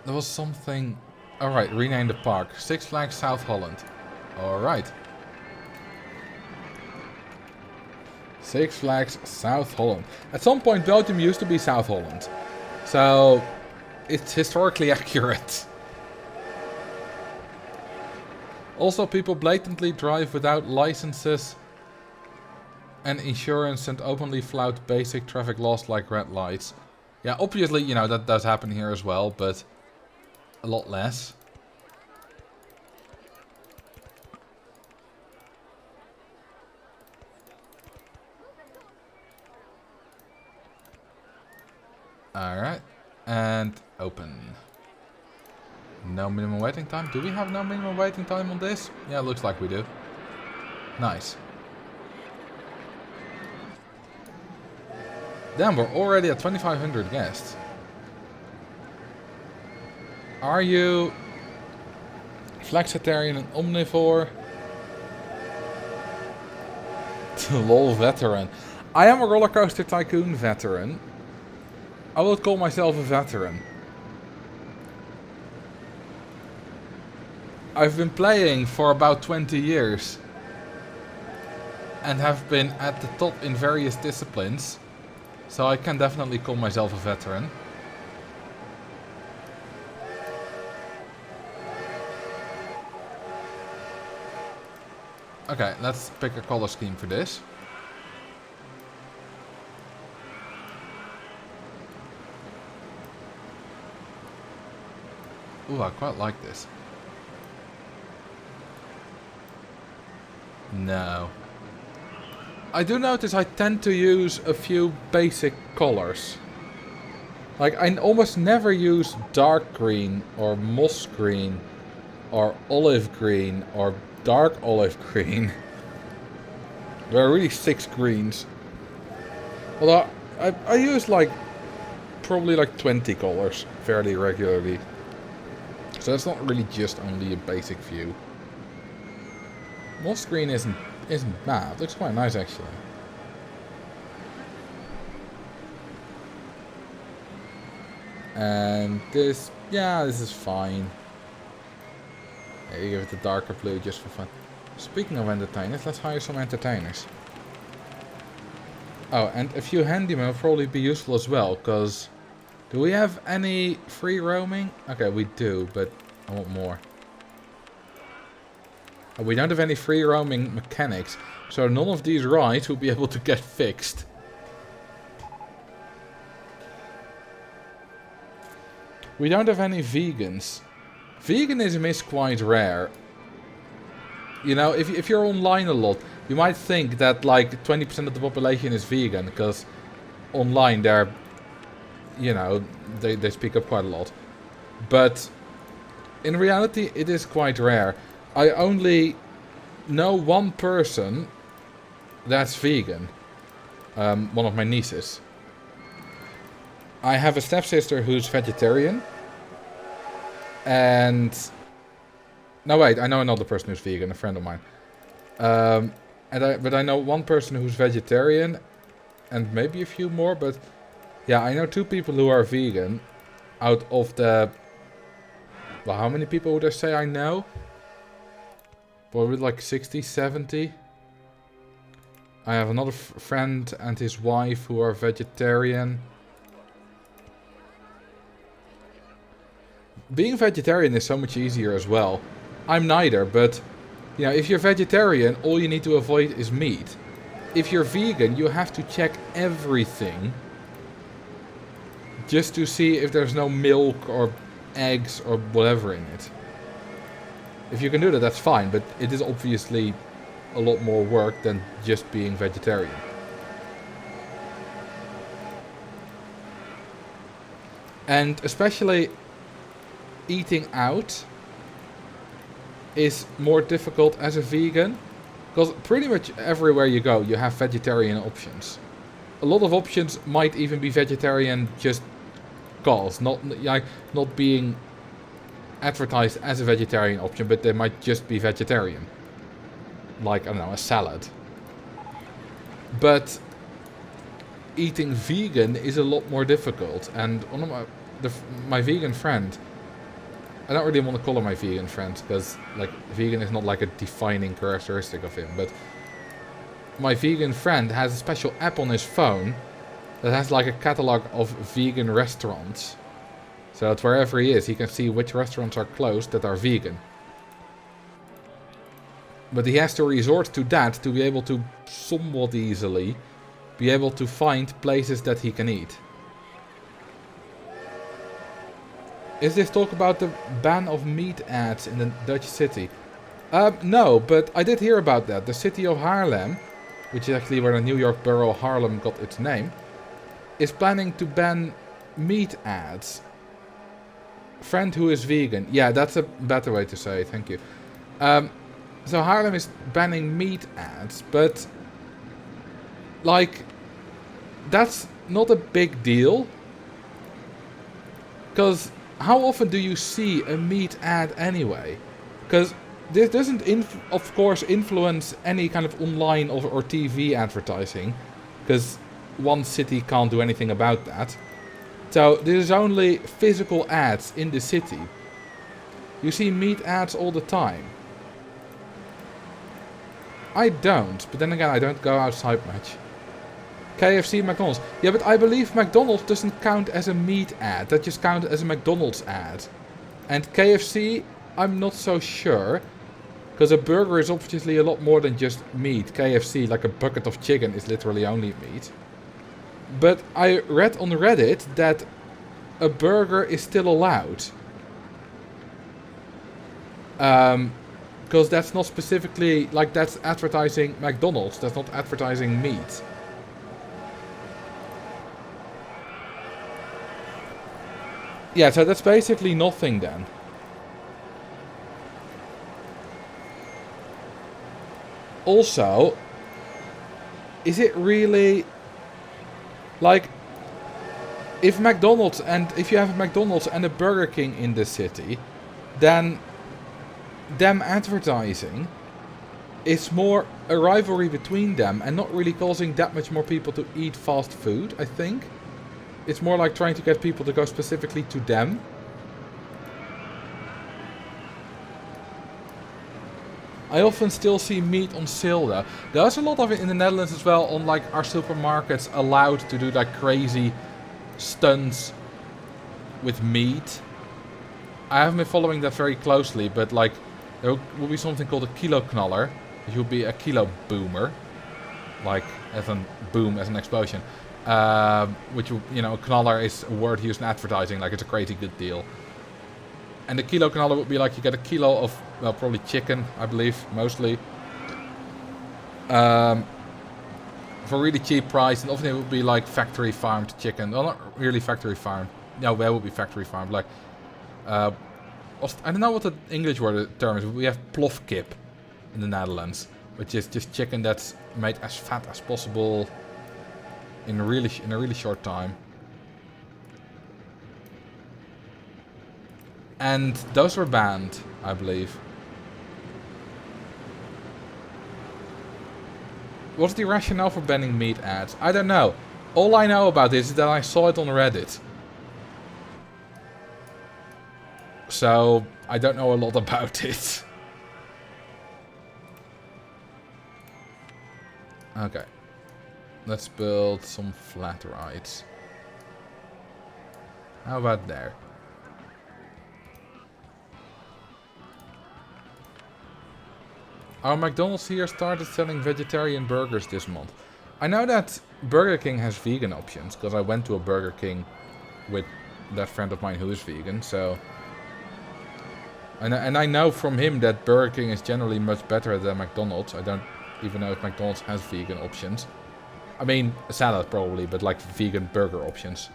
There was something... Alright, rename the park. Six Flags South Holland. Alright. Six Flags South Holland. At some point Belgium used to be South Holland. So... it's historically accurate. Also, people blatantly drive without licenses and insurance and openly flout basic traffic laws like red lights. Yeah, obviously, you know, that does happen here as well, but a lot less. Alright, and open. No minimum waiting time. Do we have no minimum waiting time on this? Yeah, looks like we do. Nice. Damn, we're already at 2,500 guests. Are you flexitarian and omnivore? Lol veteran. I am a roller coaster tycoon veteran. I would call myself a veteran. I've been playing for about 20 years. And have been at the top in various disciplines. So I can definitely call myself a veteran. Okay, let's pick a color scheme for this. Ooh, I quite like this. No. I do notice I tend to use a few basic colors. Like, I almost never use dark green, or moss green, or olive green, or dark olive green. There are really 6 greens. Although, I use like, probably like 20 colors fairly regularly. So that's not really just only a basic few. Moss green isn't bad. Looks quite nice actually. And this, yeah, this is fine. Yeah, you give it a darker blue just for fun. Speaking of entertainers, let's hire some entertainers. Oh, and a few handymen will probably be useful as well, because... Do we have any free roaming? Okay, we do, but I want more. Oh, we don't have any free roaming mechanics, so none of these rides will be able to get fixed. We don't have any vegans. Veganism is quite rare. You know, if you're online a lot, you might think that like 20% of the population is vegan, because online there are you know, they speak up quite a lot. But in reality, it is quite rare. I only know one person that's vegan. One of my nieces. I have a stepsister who's vegetarian. And... No, wait, I know another person who's vegan, a friend of mine. But I know one person who's vegetarian. And maybe a few more, but... Yeah, I know 2 people who are vegan. Out of the... Well, how many people would I say I know? Probably like 60, 70. I have another friend and his wife who are vegetarian. Being vegetarian is so much easier as well. I'm neither, but you know, if you're vegetarian, all you need to avoid is meat. If you're vegan, you have to check everything just to see if there's no milk or eggs or whatever in it. If you can do that, that's fine, but it is obviously a lot more work than just being vegetarian. And especially eating out is more difficult as a vegan, because pretty much everywhere you go you have vegetarian options. A lot of options might even be vegetarian just cause, not being advertised as a vegetarian option, but they might just be vegetarian. Like, I don't know, a salad. But eating vegan is a lot more difficult. And one of my vegan friend, I don't really want to call her my vegan friend, because like vegan is not like a defining characteristic of him. But my vegan friend has a special app on his phone that has like a catalog of vegan restaurants. So that wherever he is, he can see which restaurants are closed that are vegan. But he has to resort to that to be able to somewhat easily be able to find places that he can eat. Is this talk about the ban of meat ads in the Dutch city? No, but I did hear about that. The city of Haarlem, which is actually where the New York borough Harlem got its name, is planning to ban meat ads. Friend who is vegan. Yeah, that's a better way to say it, thank you. So Haarlem is banning meat ads, but like, that's not a big deal. Because how often do you see a meat ad anyway? Because this doesn't, of course, influence any kind of online or TV advertising. Because one city can't do anything about that. So this is only physical ads in the city. You see meat ads all the time. I don't, but then again I don't go outside much. KFC, McDonald's. Yeah, but I believe McDonald's doesn't count as a meat ad. That just counts as a McDonald's ad. And KFC, I'm not so sure. Because a burger is obviously a lot more than just meat. KFC, like a bucket of chicken, is literally only meat. But I read on Reddit that a burger is still allowed. Because that's not specifically, like, that's advertising McDonald's. That's not advertising meat. Yeah, so that's basically nothing then. Also, is it really... Like, if you have a McDonald's and a Burger King in the city, then them advertising is more a rivalry between them and not really causing that much more people to eat fast food, I think. It's more like trying to get people to go specifically to them. I often still see meat on sale though. There's a lot of it in the Netherlands as well, on like our supermarkets allowed to do like crazy stunts with meat. I haven't been following that very closely, but like there will be something called a kilo knaller, which will be a kilo boomer, like as a boom as an explosion. Which, you know, a knaller is a word used in advertising, like it's a crazy good deal. And the kilo knaller would be like you get a kilo of, well, probably chicken, I believe, mostly. For for a really cheap price, and often it would be like factory farmed chicken. Well, not really factory farmed. No, that would be factory farmed. Like, I don't know what the English word term is, but we have plofkip in the Netherlands, which is just chicken that's made as fat as possible in a really short time. And those were banned, I believe. What's the rationale for banning meat ads? I don't know. All I know about this is that I saw it on Reddit. So, I don't know a lot about it. Okay. Let's build some flat rides. How about there? Our McDonald's here started selling vegetarian burgers this month. I know that Burger King has vegan options, because I went to a Burger King with that friend of mine who is vegan, so... And I know from him that Burger King is generally much better than McDonald's. I don't even know if McDonald's has vegan options. I mean, a salad probably, but like vegan burger options.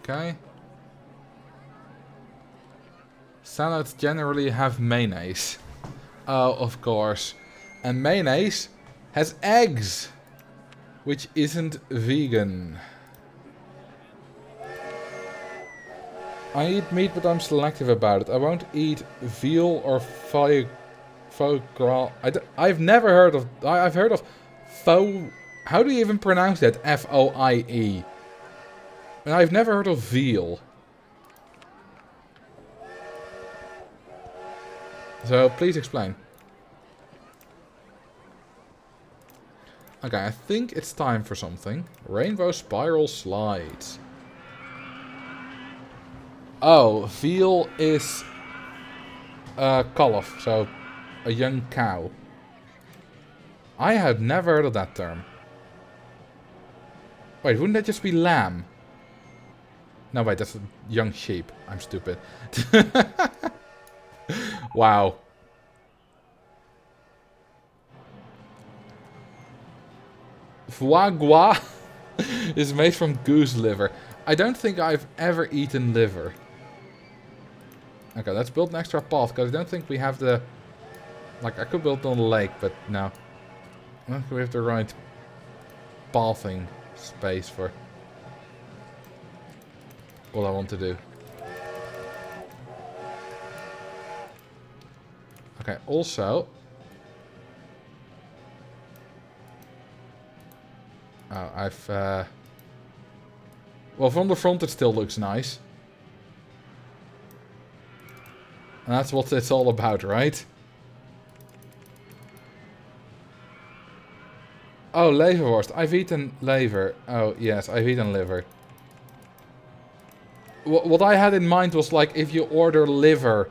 Okay. Salads generally have mayonnaise. Oh, of course. And mayonnaise has eggs, which isn't vegan. I eat meat, but I'm selective about it. I won't eat veal or foie gras. I've never heard of... I've heard of faux... How do you even pronounce that? F-O-I-E. And I've never heard of veal. So, please explain. Okay, I think it's time for something. Rainbow spiral slides. Oh, veal is a calf, so a young cow. I had never heard of that term. Wait, wouldn't that just be lamb? No, wait, that's a young sheep. I'm stupid. Wow. Foie gras is made from goose liver. I don't think I've ever eaten liver. Okay, let's build an extra path, because I don't think we have the... Like, I could build it on the lake, but no. I don't think we have the right pathing space for what I want to do. Okay, also... Oh, I've... Well, from the front it still looks nice. And that's what it's all about, right? Oh, leverworst. I've eaten liver. Oh, yes, I've eaten liver. What I had in mind was like if you order liver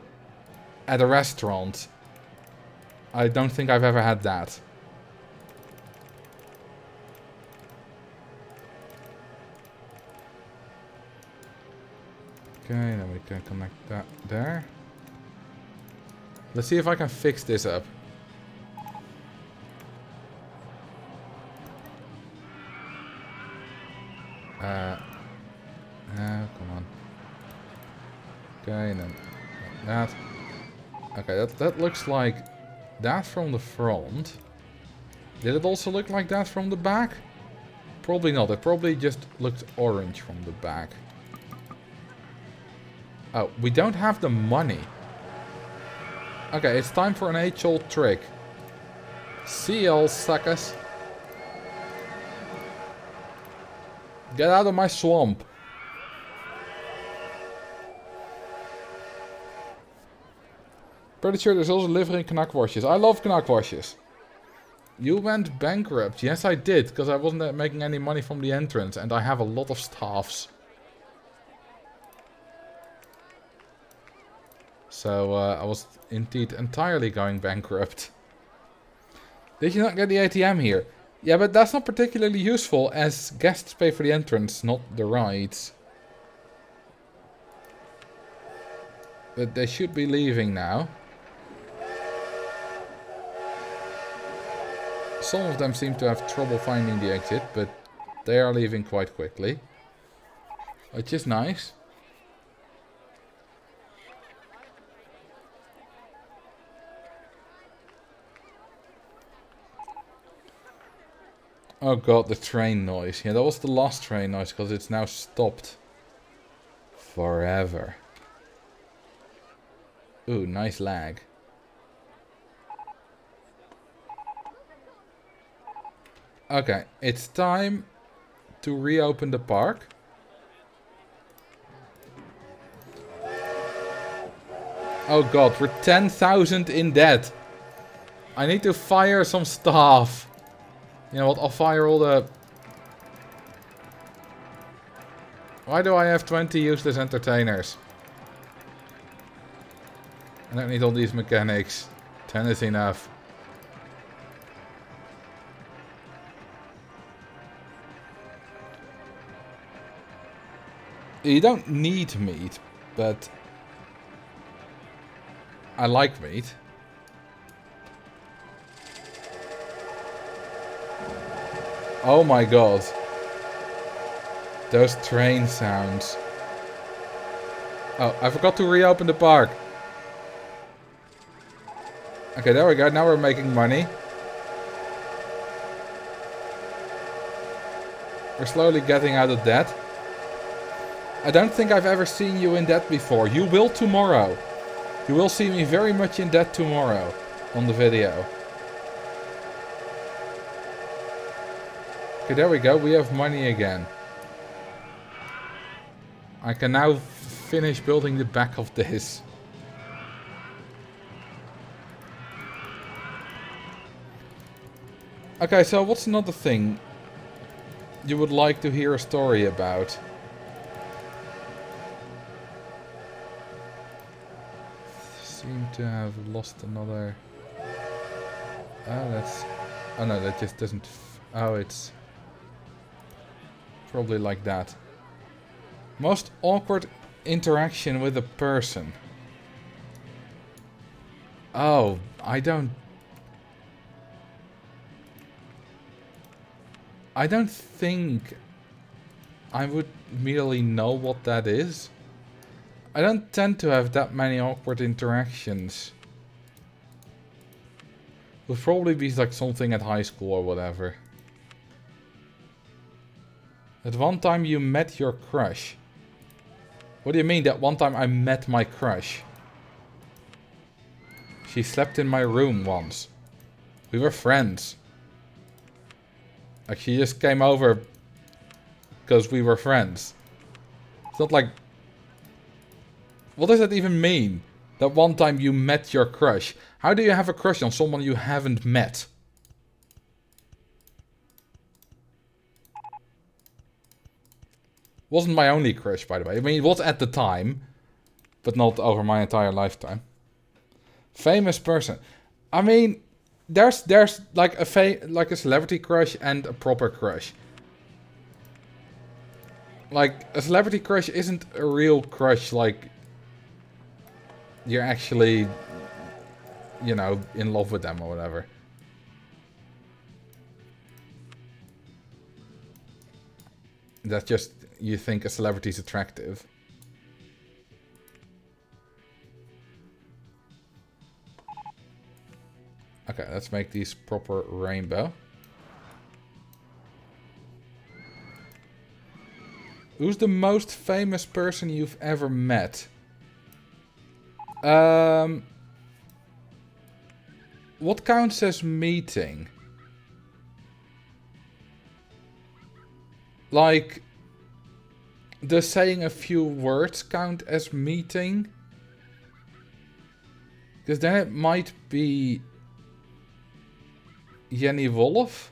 at a restaurant. I don't think I've ever had that. Okay, then we can connect that there. Let's see if I can fix this up. Come on. Okay, and then like that. Okay, that looks like that from the front. Did it also look like that from the back? Probably not. It probably just looked orange from the back. Oh, we don't have the money. Okay, it's time for an age-old trick. See y'all, suckers. Get out of my swamp. Pretty sure there's also liver in knakworstjes. I love knakworstjes. You went bankrupt. Yes, I did, because I wasn't making any money from the entrance, and I have a lot of staffs. So, I was indeed entirely going bankrupt. Did you not get the ATM here? Yeah, but that's not particularly useful as guests pay for the entrance, not the rides. But they should be leaving now. Some of them seem to have trouble finding the exit, but they are leaving quite quickly. Which is nice. Oh god, the train noise. Yeah, that was the last train noise because it's now stopped. Forever. Ooh, nice lag. Okay, it's time to reopen the park. Oh god, we're 10,000 in debt. I need to fire some staff. You know what, I'll fire all the... Why do I have 20 useless entertainers? I don't need all these mechanics. 10 is enough. You don't need meat, but... I like meat. Oh my god. Those train sounds. Oh, I forgot to reopen the park. Okay, there we go. Now we're making money. We're slowly getting out of debt. I don't think I've ever seen you in debt before. You will tomorrow. You will see me very much in debt tomorrow on the video. Okay, there we go. We have money again. I can now finish building the back of this. Okay, so what's another thing you would like to hear a story about? Seem to have lost another... Oh, that's... Oh no, that just doesn't... Oh, it's... Probably like that. Most awkward interaction with a person. Oh, I don't think I would merely know what that is. I don't tend to have that many awkward interactions. It would probably be like something at high school or whatever. At one time you met your crush. What do you mean that one time I met my crush? She slept in my room once. We were friends. Like she just came over because we were friends. It's not like... What does that even mean? That one time you met your crush. How do you have a crush on someone you haven't met? Wasn't my only crush, by the way. I mean, it was at the time, but not over my entire lifetime. Famous person. I mean, there's like a celebrity crush and a proper crush. Like a celebrity crush isn't a real crush. Like you're actually, you know, in love with them or whatever. That's just you think a celebrity's attractive. Okay, let's make these proper rainbow. Who's the most famous person you've ever met? What counts as meeting? Like, does saying a few words count as meeting? Because then it might be Jenny Wolf.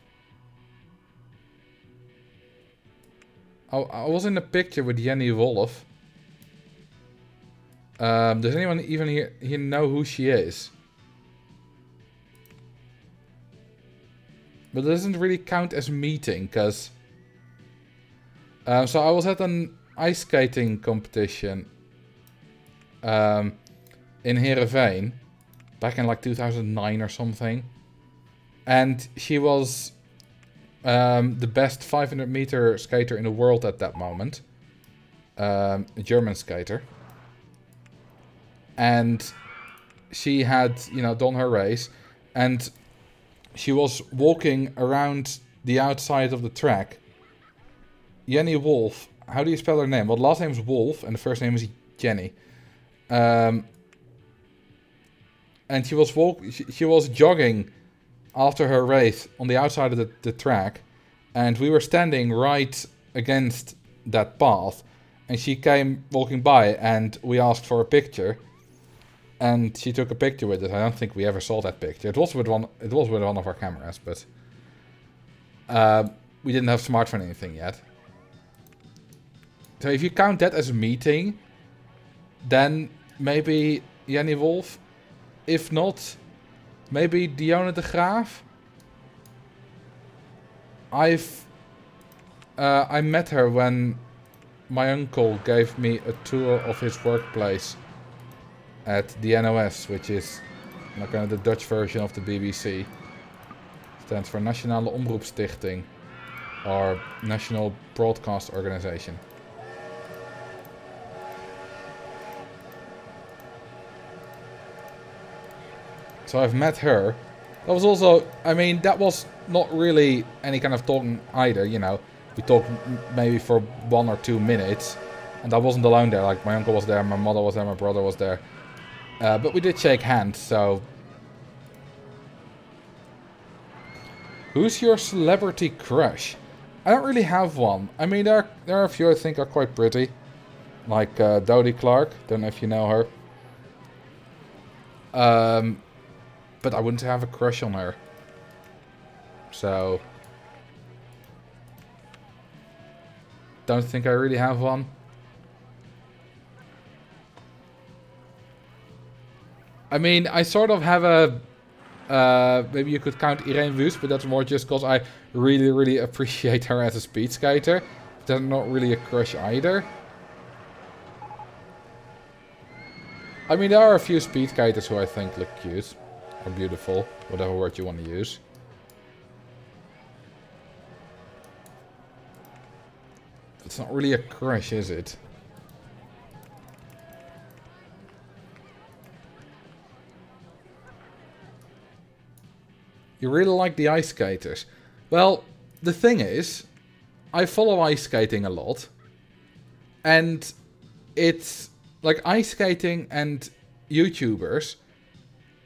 Oh, I was in a picture with Jenny Wolf. Does anyone even here know who she is? But it doesn't really count as meeting, because... so I was at an ice skating competition in Heerenveen back in like 2009 or something. And she was the best 500 meter skater in the world at that moment. A German skater. And she had, done her race. And she was walking around the outside of the track. Jenny Wolf. How do you spell her name? Well, the last name is Wolf and the first name is Jenny. And she was jogging after her race on the outside of the track. And we were standing right against that path. And she came walking by and we asked for a picture. And she took a picture with it. I don't think we ever saw that picture. It was with one of our cameras, but we didn't have smartphone or anything yet. So if you count that as a meeting, then maybe Jenny Wolf. If not, maybe Dionne de Graaf. I met her when my uncle gave me a tour of his workplace at the NOS, which is like kind of the Dutch version of the BBC. Stands for Nationale Omroepstichting, or National Broadcast Organization. So I've met her. That was also, that was not really any kind of talking either, We talked maybe for 1 or 2 minutes. And I wasn't alone there, like my uncle was there, my mother was there, my brother was there. But we did shake hands, so... Who's your celebrity crush? I don't really have one. There are a few I think are quite pretty. Like Dodie Clark, don't know if you know her. But I wouldn't have a crush on her. So... Don't think I really have one. I sort of have a... maybe you could count Irene Wüst, but that's more just because I really, really appreciate her as a speed skater. That's not really a crush either. There are a few speed skaters who I think look cute. Or beautiful, whatever word you want to use. It's not really a crush, is it? You really like the ice skaters. Well, the thing is, I follow ice skating a lot. And it's like ice skating and YouTubers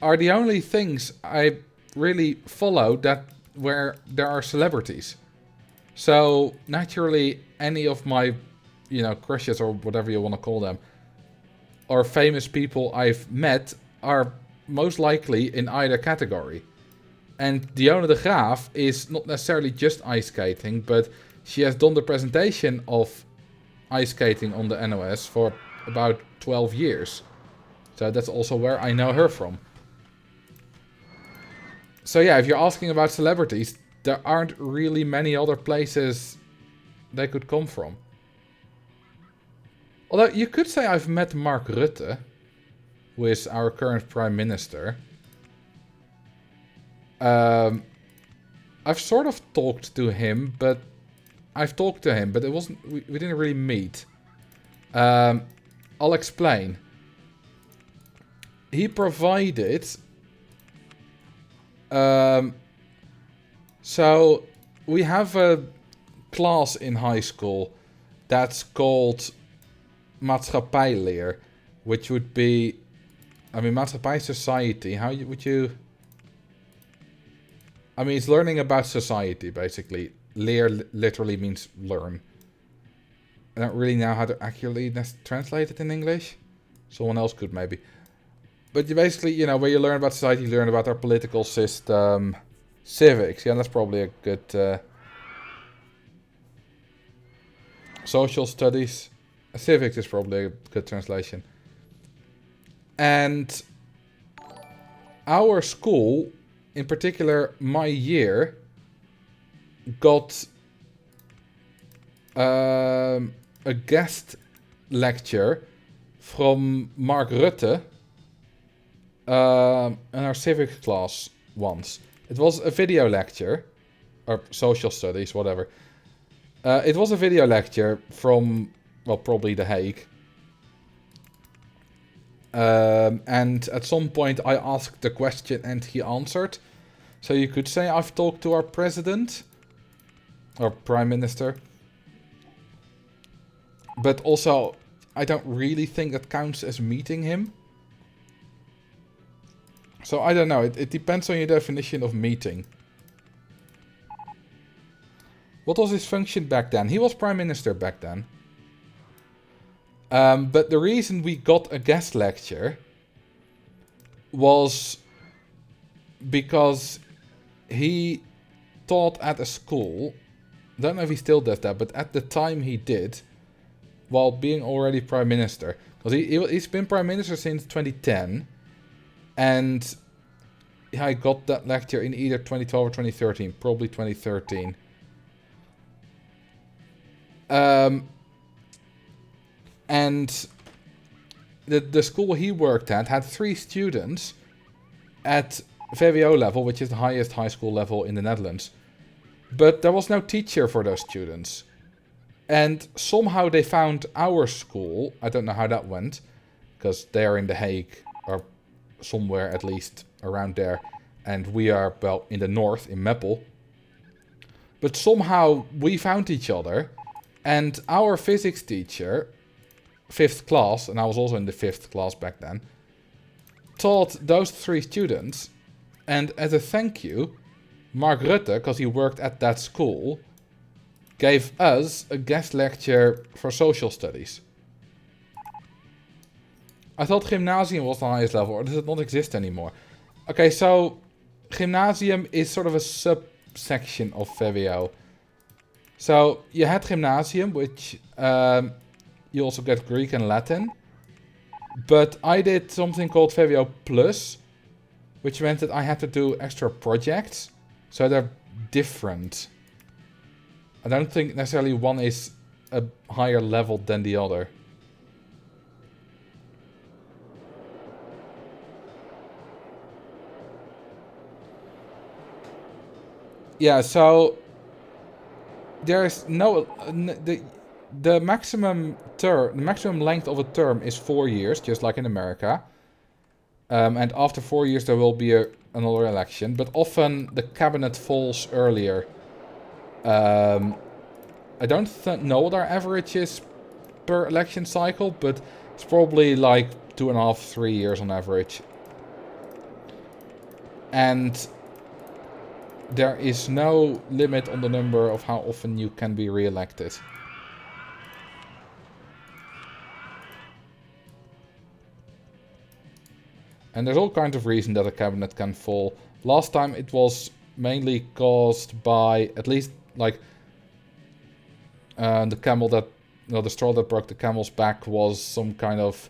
are the only things I really follow where there are celebrities. So naturally, any of my, crushes or whatever you want to call them, or famous people I've met are most likely in either category. And Dionne de Graaf is not necessarily just ice skating, but she has done the presentation of ice skating on the NOS for about 12 years. So that's also where I know her from. So yeah, if you're asking about celebrities, there aren't really many other places they could come from. Although you could say I've met Mark Rutte, who is our current Prime Minister. I've sort of talked to him, but it wasn't. We didn't really meet. I'll explain. He provided. So we have a class in high school that's called maatschappijleer, which would be, maatschappij, society. Would you? It's learning about society, basically. Leer literally means learn. I don't really know how to accurately translate it in English. Someone else could maybe. But you basically, where you learn about society, you learn about our political system. Civics, yeah, that's probably a good... social studies. Civics is probably a good translation. And our school, in particular my year, got a guest lecture from Mark Rutte in our civics class once. It was a video lecture, or social studies, whatever. It was a video lecture from, well, probably The Hague. And at some point I asked the question and he answered. So you could say I've talked to our president, or prime minister. But also, I don't really think that counts as meeting him. So I don't know, it depends on your definition of meeting. What was his function back then? He was prime minister back then. But the reason we got a guest lecture was because he taught at a school. Don't know if he still does that, but at the time he did, while being already prime minister. Because he's been prime minister since 2010. And I got that lecture in either 2012 or 2013. Probably 2013. And the school he worked at had 3 students at VWO level, which is the highest high school level in the Netherlands. But there was no teacher for those students. And somehow they found our school. I don't know how that went, because they are in The Hague, or somewhere at least around there. And we are, well, in the north, in Meppel. But somehow we found each other. And our physics teacher, 5th class, and I was also in the 5th class back then, taught those 3 students. And as a thank you, Mark Rutte, because he worked at that school, gave us a guest lecture for social studies. I thought gymnasium was the highest level, or does it not exist anymore? Okay, so gymnasium is sort of a subsection of VWO. So you had gymnasium, which you also get Greek and Latin. But I did something called VWO Plus, which meant that I had to do extra projects. So they're different. I don't think necessarily one is a higher level than the other. Yeah, so there's no the maximum length of a term is 4 years, just like in America. And after 4 years there will be another election, but often the cabinet falls earlier. I don't know what our average is per election cycle, but it's probably like 2.5, 3 years on average. And there is no limit on the number of how often you can be re-elected. And there's all kinds of reasons that a cabinet can fall. Last time it was mainly caused by, at least, like, the camel that, the straw that broke the camel's back was some kind of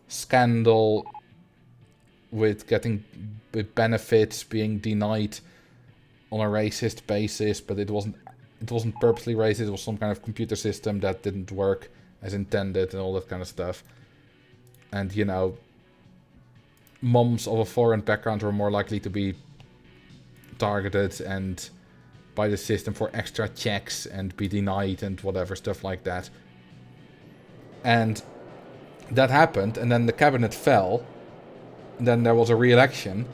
scandal with benefits being denied on a racist basis, but it wasn't purposely racist. It was some kind of computer system that didn't work as intended and all that kind of stuff. And, you know, moms of a foreign background were more likely to be targeted and by the system for extra checks and be denied and whatever, stuff like that. And that happened, and then the cabinet fell, and then there was a re-election.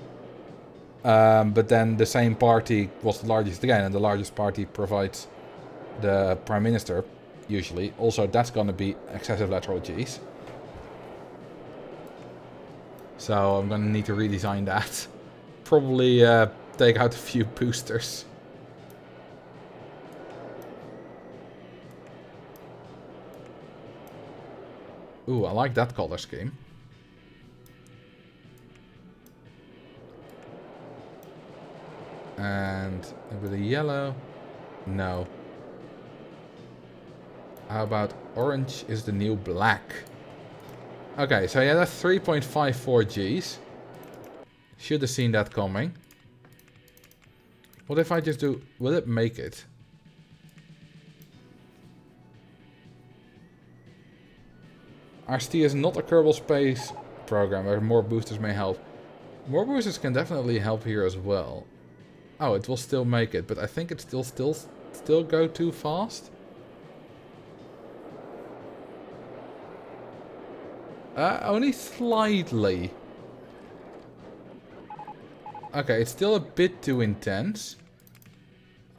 But then the same party was the largest again, and the largest party provides the prime minister, usually. Also, that's going to be excessive lateral Gs. So I'm going to need to redesign that. Probably take out a few boosters. Ooh, I like that color scheme. And with a yellow? No. How about orange is the new black? Okay, so yeah, that's 3.54 Gs. Should have seen that coming. What if I just do... Will it make it? RST is not a Kerbal Space program where more boosters may help. More boosters can definitely help here as well. Oh, it will still make it, but I think it still go too fast. Only slightly. Okay, it's still a bit too intense.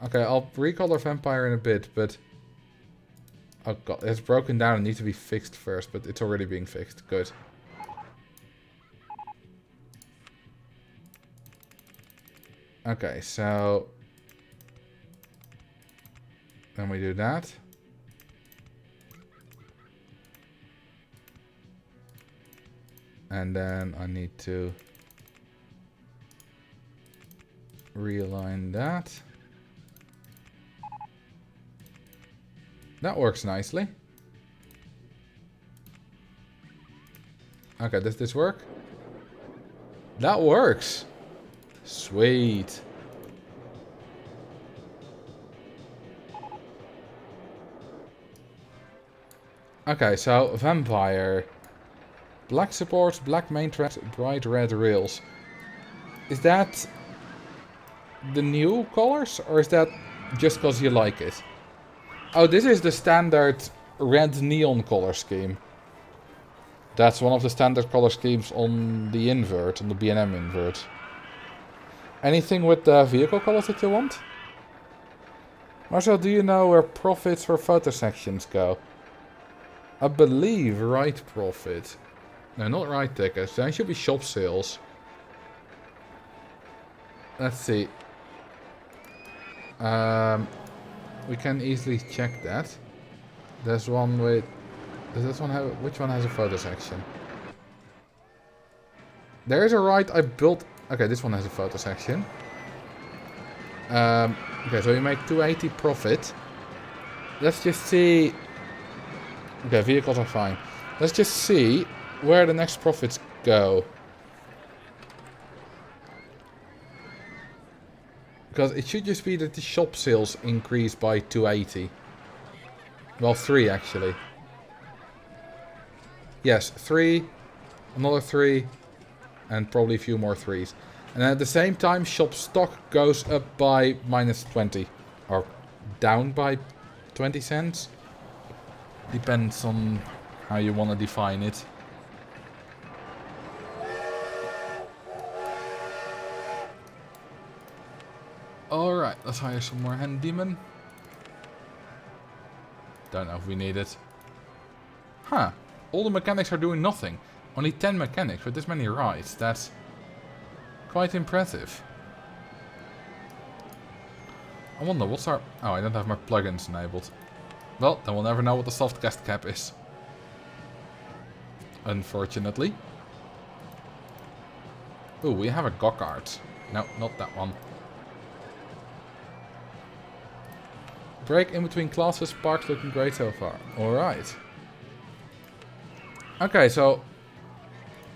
Okay, I'll recolor Vampire in a bit, but... Oh god, it's broken down and needs to be fixed first, but it's already being fixed. Good. Okay, so... Then we do that. And then I need to... realign that. That works nicely. Okay, does this work? That works! Sweet. Okay, so Vampire. Black supports, black main thread, bright red rails. Is that the new colors, or is that just because you like it? Oh, this is the standard red neon color scheme. That's one of the standard color schemes on the invert, on the B&M invert. Anything with the vehicle colors that you want? Marcel, do you know where profits for photo sections go? I believe right profit. No, not right tickets. Then it should be shop sales. Let's see. We can easily check that. There's one with... Does this one have... Which one has a photo section? There is a right I built... Okay, this one has a photo section. Okay, so you make 280 profit. Let's just see... Okay, vehicles are fine. Let's just see where the next profits go. Because it should just be that the shop sales increase by 280. Well, 3 actually. Yes, 3, another 3, and probably a few more 3s. And at the same time, shop stock goes up by minus 20. Or down by 20 cents. Depends on how you want to define it. Alright, let's hire some more hand demon. Don't know if we need it. Huh. All the mechanics are doing nothing. Only 10 mechanics with this many rides. That's quite impressive. I wonder what's our... Oh, I don't have my plugins enabled. Well, then we'll never know what the softcast cap is. Unfortunately. Ooh, we have a go-kart. No, not that one. Break in between classes, park's looking great so far. Alright. Okay, so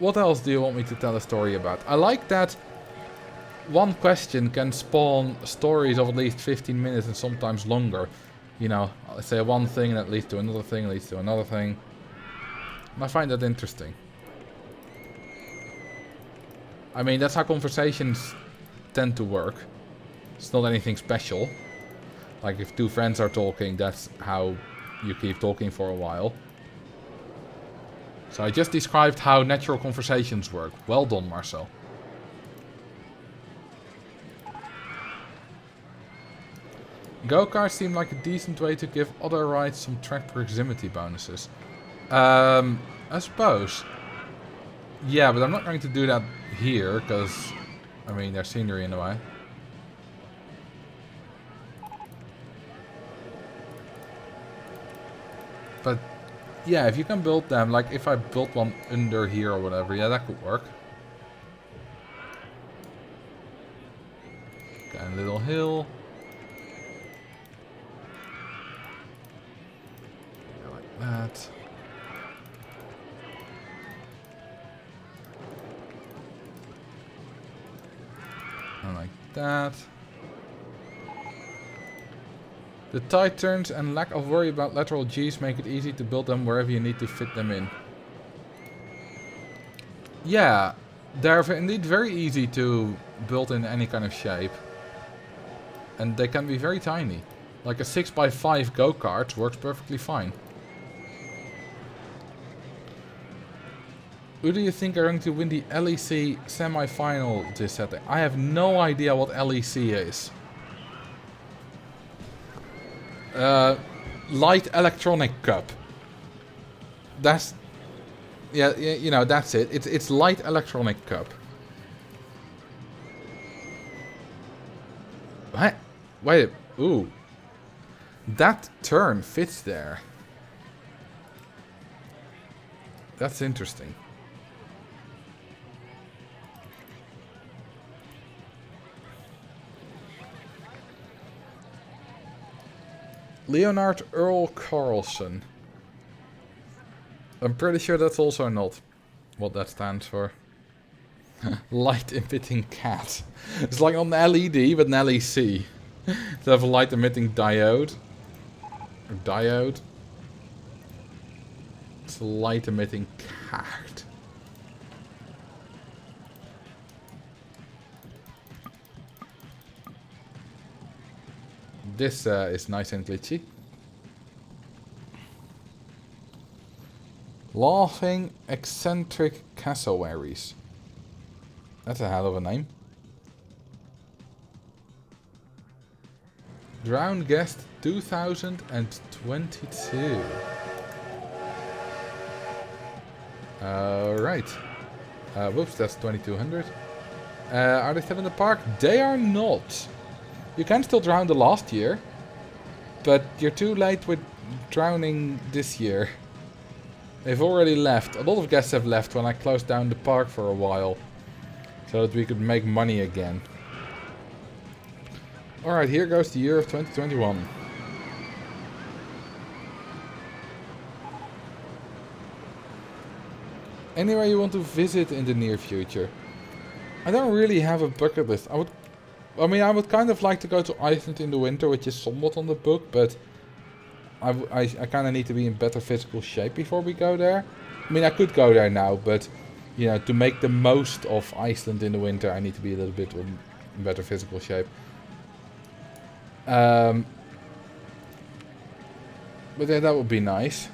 what else do you want me to tell a story about? I like that one question can spawn stories of at least 15 minutes and sometimes longer. You know, I say one thing and that leads to another thing, leads to another thing. And I find that interesting. I mean, that's how conversations tend to work. It's not anything special. Like if two friends are talking, that's how you keep talking for a while. So I just described how natural conversations work. Well done, Marcel. Go-karts seem like a decent way to give other rides some track proximity bonuses. I suppose. Yeah, but I'm not going to do that here, because, I mean, there's scenery in the way. But, yeah, if you can build them, like if I built one under here or whatever, yeah, that could work. Got a little hill. Like that. And like that. The tight turns and lack of worry about lateral G's make it easy to build them wherever you need to fit them in. Yeah, they're indeed very easy to build in any kind of shape. And they can be very tiny. Like a 6x5 go-kart works perfectly fine. Who do you think are going to win the LEC semi-final this Saturday? I have no idea what LEC is. Light Electronic Cup. That's... Yeah, you know, that's it. It's Light Electronic Cup. What? Wait. Ooh. That turn fits there. That's interesting. Leonard Earl Carlson. I'm pretty sure that's also not what that stands for. Light emitting cat. It's like not an LED, but an LEC. To have a light emitting diode. Or diode. It's a light emitting cat. This is nice and glitchy. Laughing eccentric cassowaries. That's a hell of a name. Drown guest 2022. Right. Whoops, that's 2200. Are they still in the park? They are not. You can still drown the last year, but you're too late with drowning this year. They've already left. A lot of guests have left when I closed down the park for a while, so that we could make money again. Alright, here goes the year of 2021. Anywhere you want to visit in the near future? I don't really have a bucket list. I would kind of like to go to Iceland in the winter, which is somewhat on the book, but I kind of need to be in better physical shape before we go there. I mean, I could go there now, but, you know, to make the most of Iceland in the winter, I need to be a little bit in better physical shape. But yeah, that would be nice.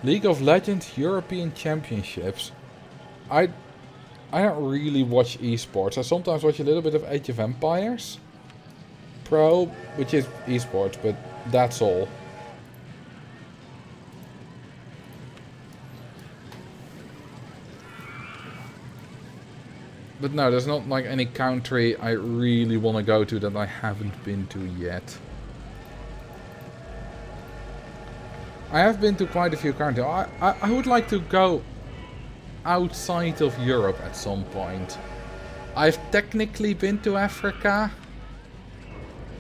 League of Legends European Championships. I don't really watch esports. I sometimes watch a little bit of Age of Empires Pro, which is esports, but that's all. But no, there's not like any country I really want to go to that I haven't been to yet. I have been to quite a few countries. I would like to go outside of Europe at some point. I've technically been to Africa,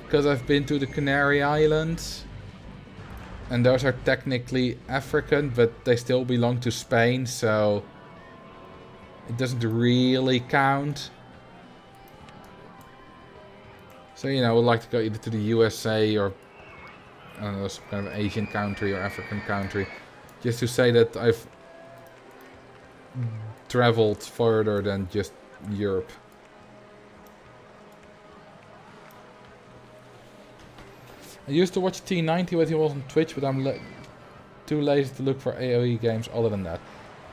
because I've been to the Canary Islands. And those are technically African, but they still belong to Spain, so it doesn't really count. So, you know, I would like to go either to the USA or, I don't know, some kind of Asian country or African country. Just to say that I've traveled further than just Europe. I used to watch T90 when he was on Twitch, but I'm too lazy to look for AoE games other than that.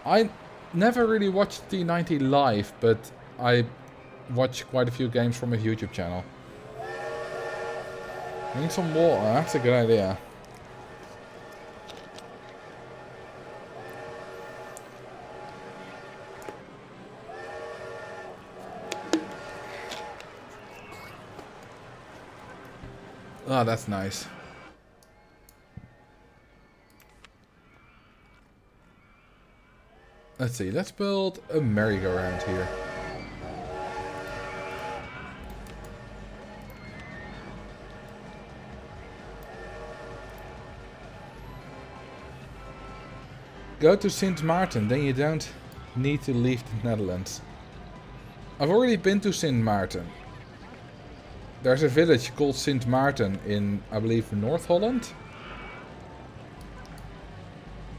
I never really watched T90 live, but I watch quite a few games from his YouTube channel. I need some water, that's a good idea. Oh, that's nice. Let's see, let's build a merry-go-round here. Go to Sint Maarten, then you don't need to leave the Netherlands. I've already been to Sint Maarten. There's a village called Sint Maarten in, I believe, North Holland.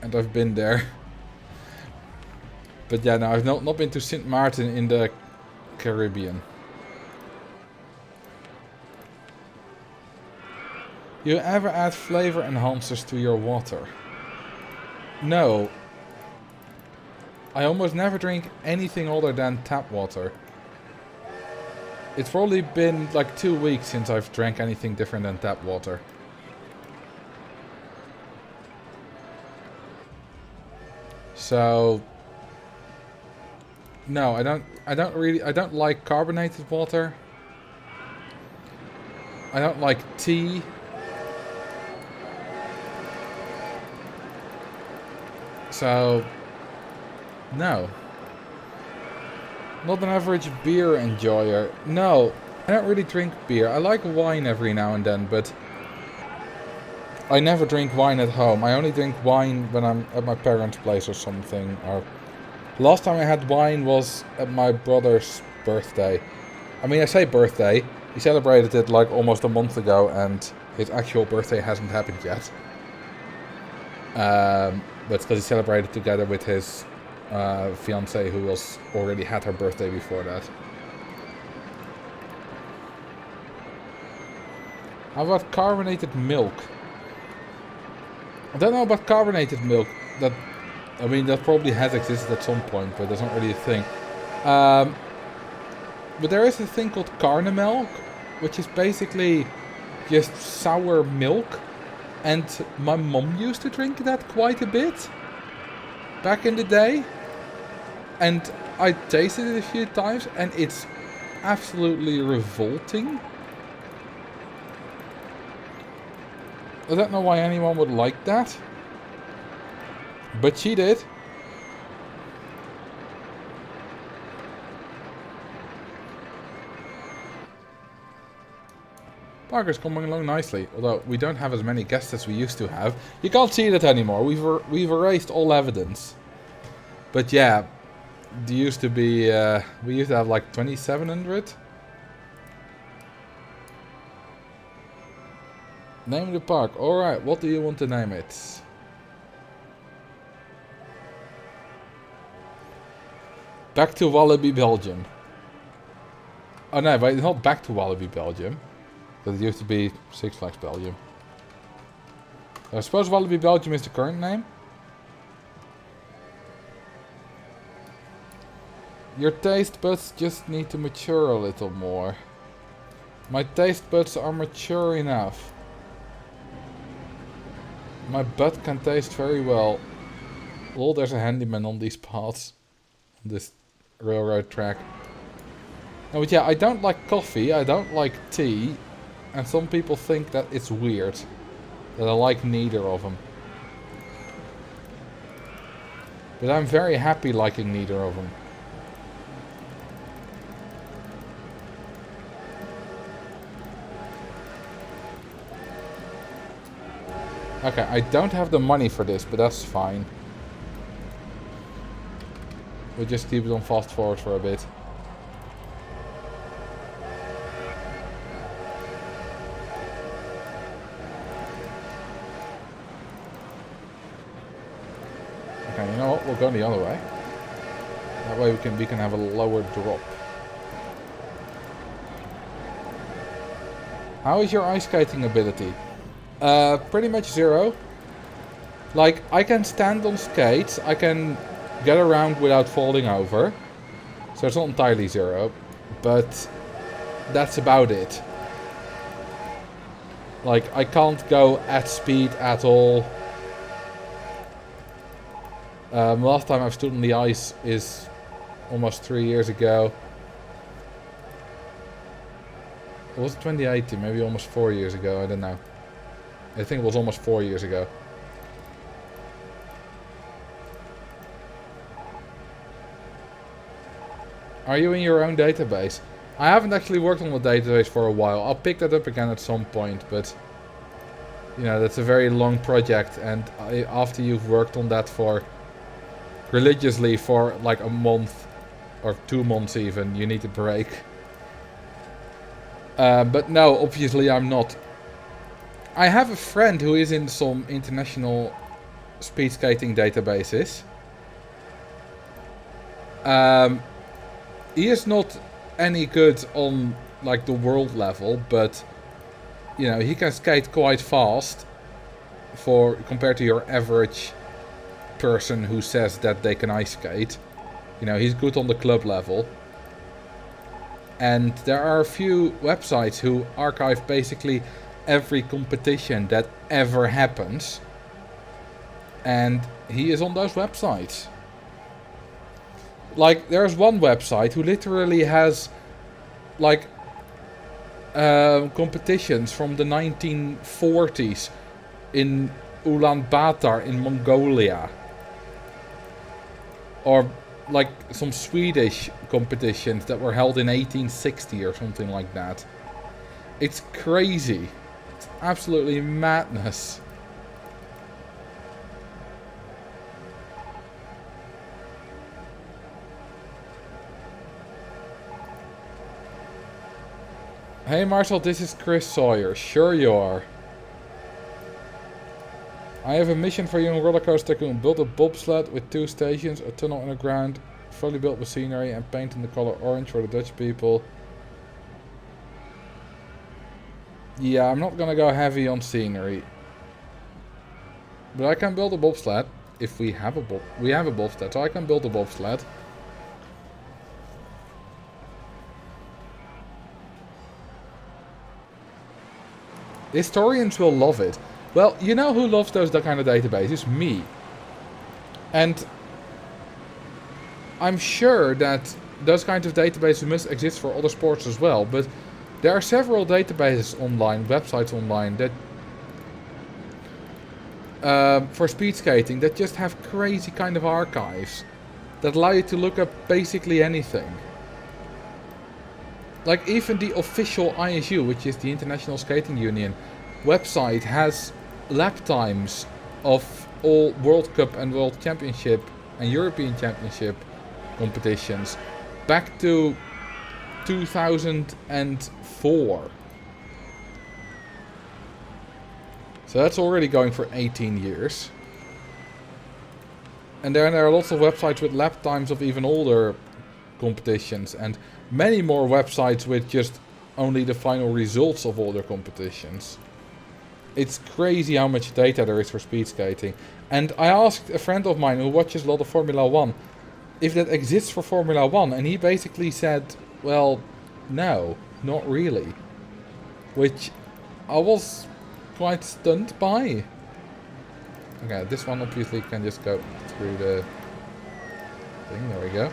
And I've been there. But yeah, no, I've not been to Sint Maarten in the Caribbean. You ever add flavor enhancers to your water? No. I almost never drink anything other than tap water. It's probably been like 2 weeks since I've drank anything different than tap water. So no, I don't like carbonated water. I don't like tea. So no. Not an average beer enjoyer. No, I don't really drink beer. I like wine every now and then, but I never drink wine at home. I only drink wine when I'm at my parents' place or something. Or last time I had wine was at my brother's birthday. I mean, I say birthday. He celebrated it like almost a month ago, and his actual birthday hasn't happened yet. But because he celebrated together with his fiancée, who was already had her birthday before that. How about carbonated milk? I don't know about carbonated milk. That probably has existed at some point, but that's not really a thing. But there is a thing called Carnemilk, which is basically just sour milk. And my mom used to drink that quite a bit back in the day. And I tasted it a few times, and it's absolutely revolting. I don't know why anyone would like that. But she did. Parker's coming along nicely, although we don't have as many guests as we used to have. You can't see that anymore. We've erased all evidence. But yeah, there used to be we used to have like 2,700. Name the park. All right, what do you want to name it? Back to Wallaby, Belgium. Oh no, but it's not back to Wallaby, Belgium. But it used to be Six Flags Belgium. I suppose Wallaby Belgium is the current name. Your taste buds just need to mature a little more. My taste buds are mature enough. My butt can taste very well. Lol, there's a handyman on these paths. On this railroad track. No, but yeah, I don't like coffee, I don't like tea. And some people think that it's weird. That I like neither of them. But I'm very happy liking neither of them. Okay, I don't have the money for this, but that's fine. We'll just keep it on fast forward for a bit. Okay, you know what? We'll go the other way. That way we can have a lower drop. How is your ice skating ability? Pretty much zero. Like, I can stand on skates, I can get around without falling over. So it's not entirely zero, but that's about it. Like, I can't go at speed at all. Last time I've stood on the ice is almost 3 years ago. It was 2018, maybe almost 4 years ago, I don't know. I think it was almost 4 years ago. Are you in your own database? I haven't actually worked on the database for a while. I'll pick that up again at some point, but you know, that's a very long project, and after you've worked on that for religiously for like a month or 2 months even, you need a break. But no, obviously I'm not. I have a friend who is in some international speed skating databases. He is not any good on like the world level, but you know, he can skate quite fast compared to your average person who says that they can ice skate. You know, he's good on the club level. And there are a few websites who archive basically every competition that ever happens. And he is on those websites. Like, there's one website who literally has, like, competitions from the 1940s in Ulaanbaatar in Mongolia. Or, like, some Swedish competitions that were held in 1860 or something like that. It's crazy. It's absolutely madness. Hey Marcel, this is Chris Sawyer. Sure you are. I have a mission for you in Roller Coaster Tycoon. Build a bobsled with 2 stations, a tunnel underground, fully built with scenery, and paint in the color orange for the Dutch people. Yeah, I'm not gonna go heavy on scenery. But I can build a bobsled. If we have a bobsled, so I can build a bobsled. Historians will love it. Well, you know who loves those kind of databases? Me. And I'm sure that those kinds of databases must exist for other sports as well, but there are several databases online, websites online, that for speed skating that just have crazy kind of archives that allow you to look up basically anything. Like even the official ISU, which is the International Skating Union website, has lap times of all World Cup and World Championship and European Championship competitions back to 2004. So that's already going for 18 years. And then there are lots of websites with lap times of even older competitions, and many more websites with just only the final results of all their competitions. It's crazy how much data there is for speed skating. And I asked a friend of mine who watches a lot of Formula 1 if that exists for Formula 1, and he basically said, well, no, not really. Which I was quite stunned by. Okay, this one obviously can just go through the thing, there we go.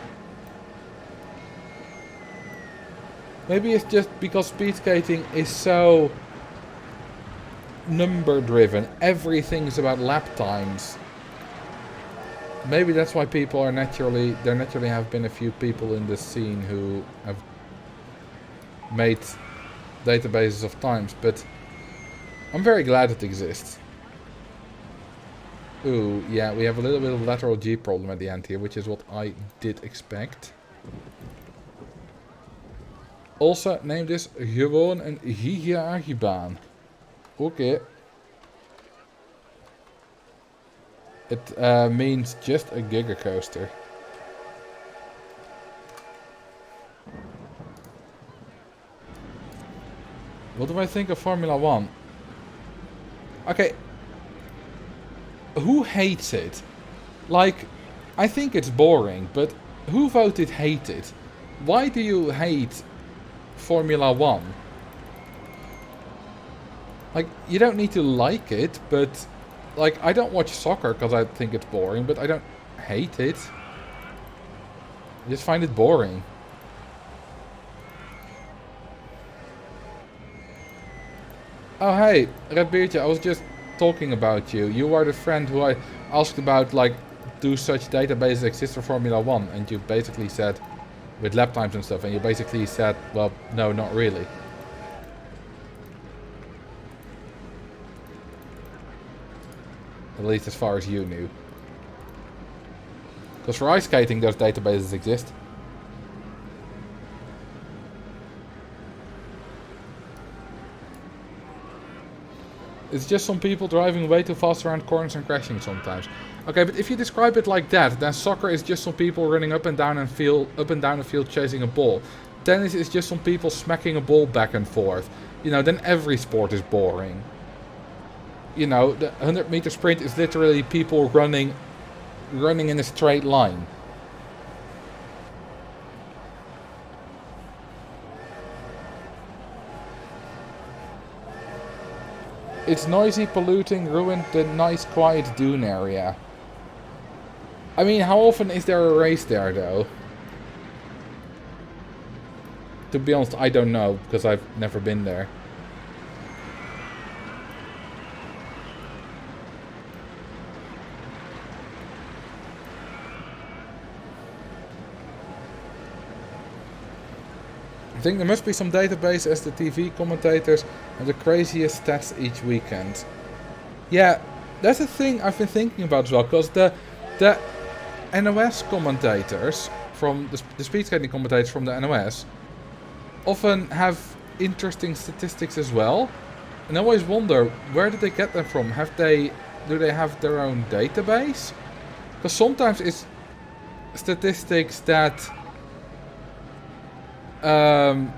Maybe it's just because speed skating is so number driven. Everything's about lap times. Maybe that's why people are there naturally have been a few people in this scene who have made databases of times, but I'm very glad it exists. Ooh, yeah, we have a little bit of lateral G problem at the end here, which is what I did expect. Also, name this gewoon een giga-agibaan. Okay. It means just a giga coaster. What do I think of Formula 1? Okay. Who hates it? Like, I think it's boring, but who voted hate it? Why do you hate Formula 1? Like, you don't need to like it, but like, I don't watch soccer because I think it's boring, but I don't hate it. I just find it boring. Oh hey, Red Beardje, I was just talking about you. You are the friend who I asked about, like, do such databases exist for Formula 1? And you basically said, with lap times and stuff, and you basically said, well, no, not really. At least as far as you knew. Because for ice skating, those databases exist. It's just some people driving way too fast around corners and crashing sometimes. Okay, but if you describe it like that, then soccer is just some people running up and down the field chasing a ball. Tennis is just some people smacking a ball back and forth. You know, then every sport is boring. You know, the 100-meter sprint is literally people running in a straight line. It's noisy, polluting, ruined the nice quiet dune area. I mean, how often is there a race there, though? To be honest, I don't know, because I've never been there. I think there must be some database as the TV commentators have the craziest stats each weekend. Yeah, that's a thing I've been thinking about as well, because the NOS commentators, from the speed skating commentators from the NOS, often have interesting statistics as well. And I always wonder, where did they get them from? Do they have their own database? Because sometimes it's statistics that,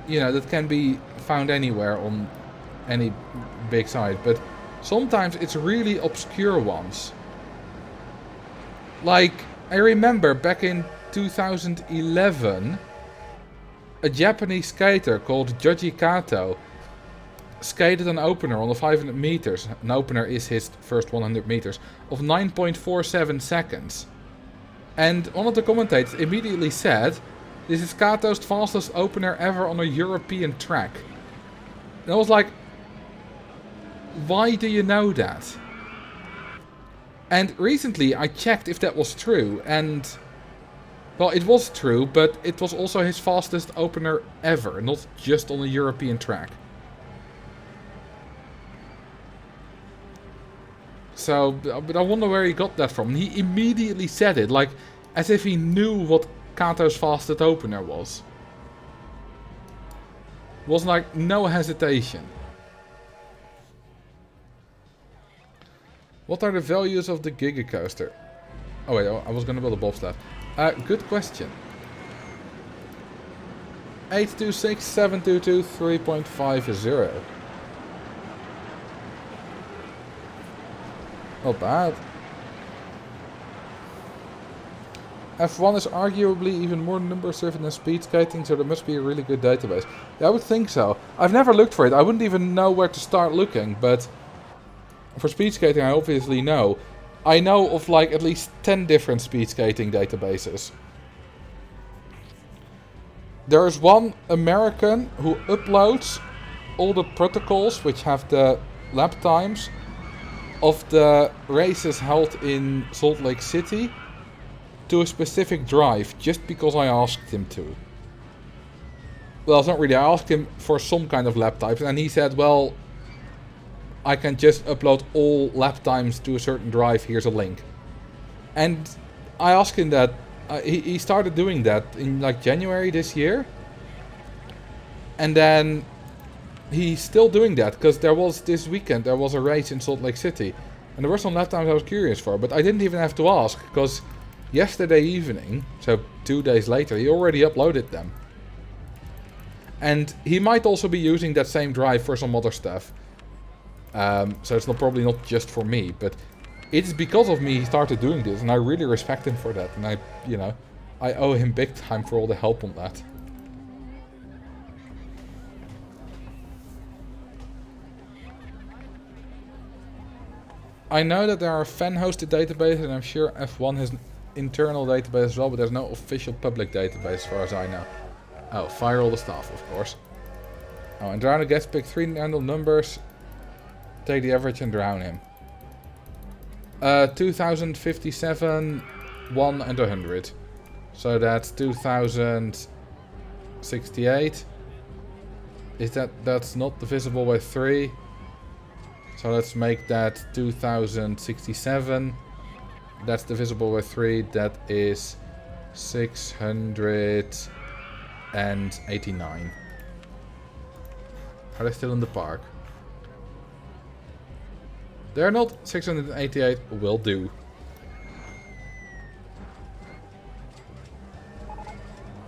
you know, that can be found anywhere on any big site. But sometimes it's really obscure ones. Like, I remember back in 2011, a Japanese skater called Joji Kato skated an opener on the 500 meters. An opener is his first 100 meters of 9.47 seconds. And one of the commentators immediately said, "This is Kato's fastest opener ever on a European track." And I was like, why do you know that? And recently I checked if that was true, and well, it was true, but it was also his fastest opener ever, not just on a European track. So, but I wonder where he got that from. He immediately said it, like, as if he knew what Kato's fastest opener was. Was like, no hesitation. What are the values of the Giga Coaster? Oh wait, I was gonna build a bobsled. Good question. 826-722-3.50. Not bad. F1 is arguably even more number-driven than speed skating, so there must be a really good database. Yeah, I would think so. I've never looked for it. I wouldn't even know where to start looking, but for speed skating I obviously know. I know of like at least 10 different speed skating databases. There is one American who uploads all the protocols which have the lap times of the races held in Salt Lake City to a specific drive, just because I asked him to. Well, it's not really. I asked him for some kind of lap times, and he said, well, I can just upload all lap times to a certain drive, here's a link. And I asked him that, he started doing that in like January this year. And then he's still doing that, because there was this weekend, there was a race in Salt Lake City. And there were some lap times I was curious for, but I didn't even have to ask, because yesterday evening, so 2 days later, he already uploaded them. And he might also be using that same drive for some other stuff. So it's probably not just for me, but it's because of me he started doing this, and I really respect him for that. And I owe him big time for all the help on that. I know that there are fan-hosted databases, and I'm sure F1 has an internal database as well, but there's no official public database as far as I know. Oh, fire all the staff, of course. Oh, and drown the guest, pick 3 random numbers, take the average and drown him. 2057, 1 and 100. So that's 2068. That's not divisible by 3. So let's make that 2067. That's divisible by 3. That is 689. Are they still in the park? They're not 688. Will do.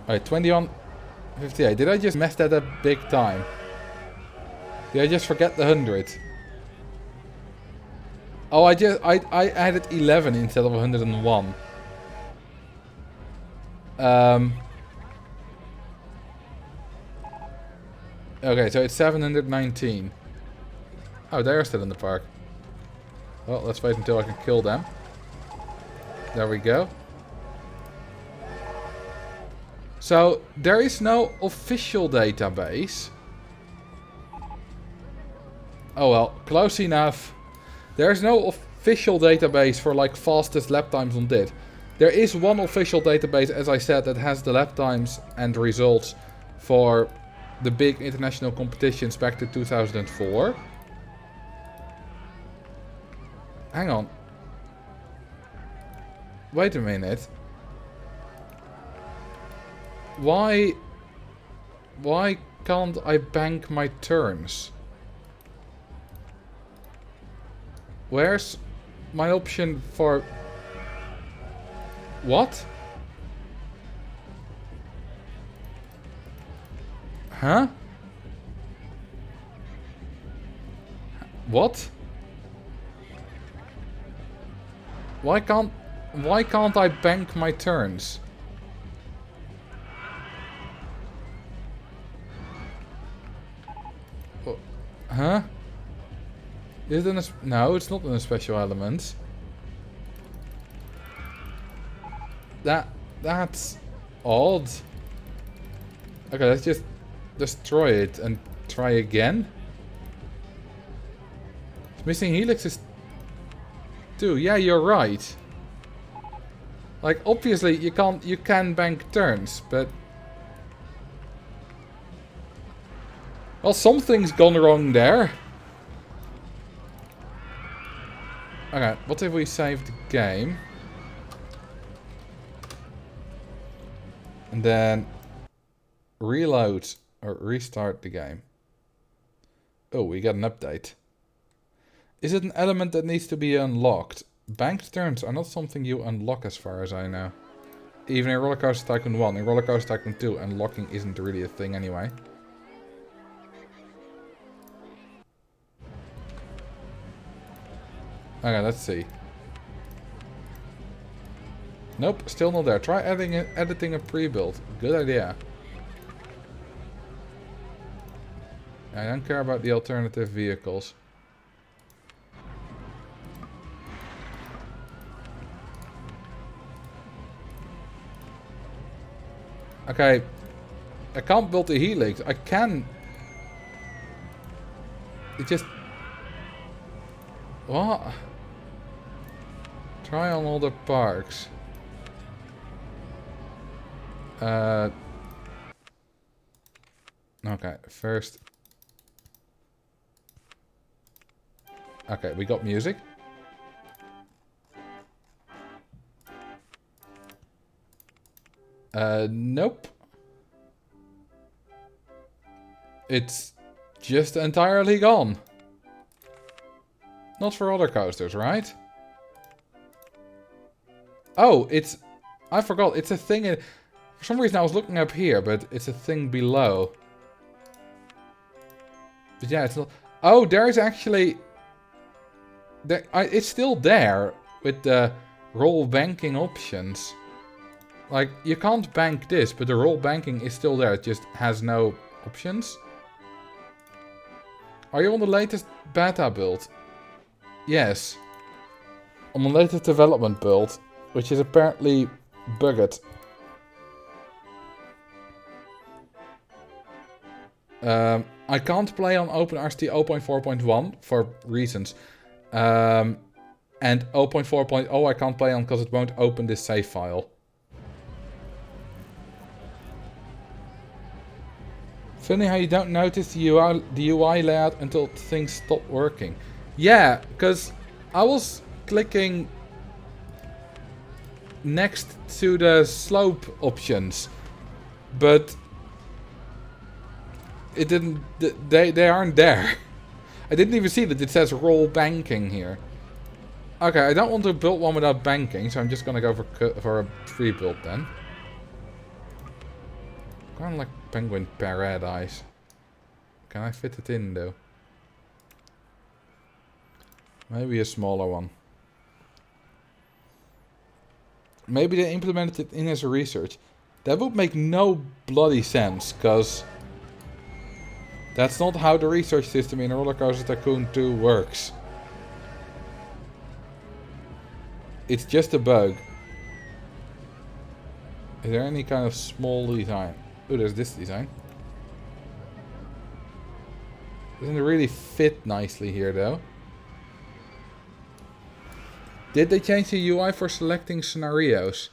Alright, 2158. Did I just mess that up big time? Did I just forget the 100? Oh, I added 11 instead of 101. Okay, so it's 719. Oh, they're still in the park. Well, let's wait until I can kill them. There we go. So, there is no official database. Oh well, close enough. There's no official database for like fastest lap times on dit. There is one official database, as I said, that has the lap times and results for the big international competitions back to 2004. Hang on. Wait a minute. Why can't I bank my turns? Where's my option for... What? Huh? What? Why can't I bank my turns? Huh? Is it in a... No, it's not in a special element. That's odd. Okay, let's just destroy it and try again. Missing helix is 2. Yeah, you're right. Like, obviously you can bank turns, but... Well, something's gone wrong there. Okay, what if we save the game? And then reload or restart the game. Oh, we got an update. Is it an element that needs to be unlocked? Banked turns are not something you unlock as far as I know. Even in Roller Coaster Tycoon 1. In Roller Coaster Tycoon 2, unlocking isn't really a thing anyway. Okay, let's see. Nope, still not there. Try editing a pre-build. Good idea. I don't care about the alternative vehicles. Okay. I can't build the helix. I can... It just... What? Try on all the parks. Okay, first... Okay, we got music. Nope. It's just entirely gone. Not for other coasters, right? Oh, it's... I forgot, it's a thing in... For some reason I was looking up here, but it's a thing below. But yeah, it's not... Oh, there is actually... it's still there with the roll banking options. Like, you can't bank this, but the roll banking is still there. It just has no options. Are you on the latest beta build? Yes. On the latest development build, which is apparently bugged. I can't play on OpenRCT 0.4.1 for reasons. And 0.4.0 I can't play on because it won't open this save file. Funny how you don't notice the UI layout until things stop working. Yeah, because I was clicking next to the slope options, but it didn't. They aren't there. I didn't even see that it says roll banking here. Okay, I don't want to build one without banking, so I'm just gonna go for a free build then. Kind of like penguin paradise. Can I fit it in though? Maybe a smaller one. Maybe they implemented it in as a research. That would make no bloody sense, because that's not how the research system in Roller Coaster Tycoon 2 works. It's just a bug. Is there any kind of small design? Oh, there's this design. Doesn't really fit nicely here though. Did they change the UI for selecting scenarios?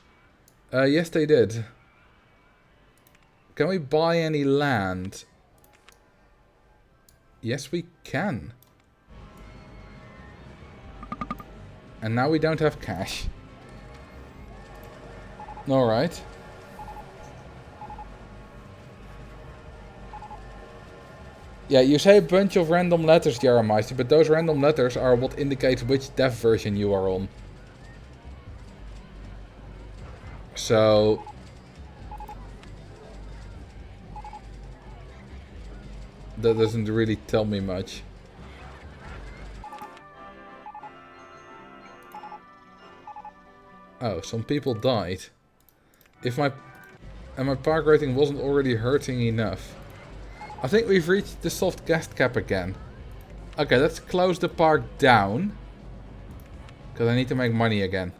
Yes they did. Can we buy any land? Yes we can. And now we don't have cash. Alright. Yeah, you say a bunch of random letters, Jarameister, but those random letters are what indicates which dev version you are on. So... that doesn't really tell me much. Oh, some people died. If my park rating wasn't already hurting enough. I think we've reached the soft guest cap again. Okay, let's close the park down. Because I need to make money again.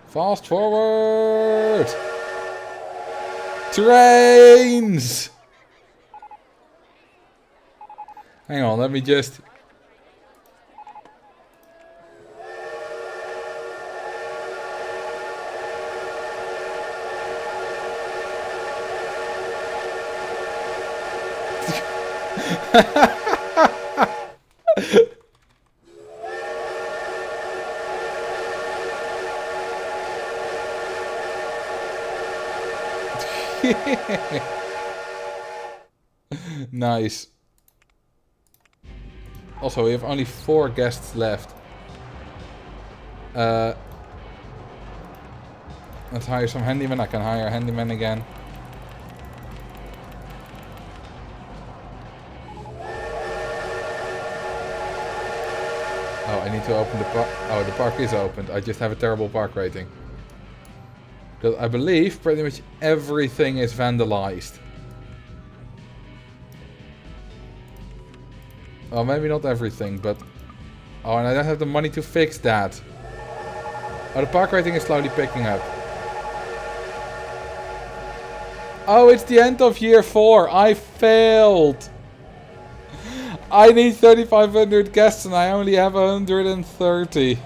Fast forward! Trains! Hang on, let me just... Nice. Also, we have only 4 guests left. Let's hire some handyman. I can hire a handyman again. Oh, I need to open the park. Oh, the park is opened. I just have a terrible park rating. Because I believe pretty much everything is vandalized. Well, maybe not everything, but... oh, and I don't have the money to fix that. Oh, the park rating is slowly picking up. Oh, it's the end of year 4. I failed. I need 3,500 guests and I only have 130.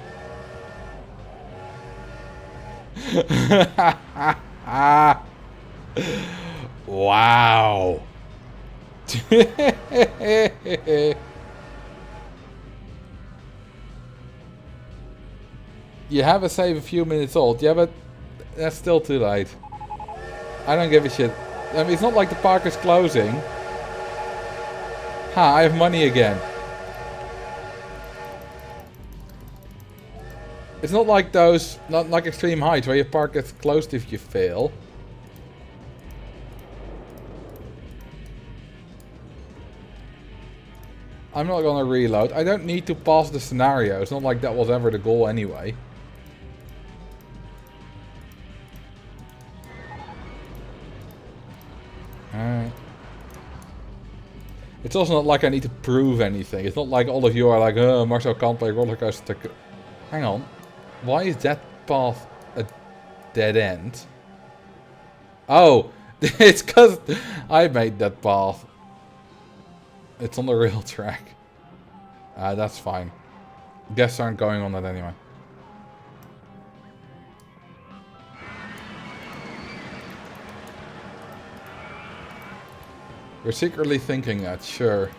Wow. You have a save a few minutes old. Yeah, but that's still too late. I don't give a shit. I mean, it's not like the park is closing. Ha, I have money again. It's not like those, not like Extreme Heights where your park gets closed if you fail. I'm not gonna reload. I don't need to pass the scenario. It's not like that was ever the goal anyway. It's also not like I need to prove anything. It's not like all of you are like, oh, Marcel can't play roller coaster. Hang on. Why is that path a dead end? Oh, it's because I made that path. It's on the rail track. That's fine. Guests aren't going on that anyway. We're secretly thinking that, sure.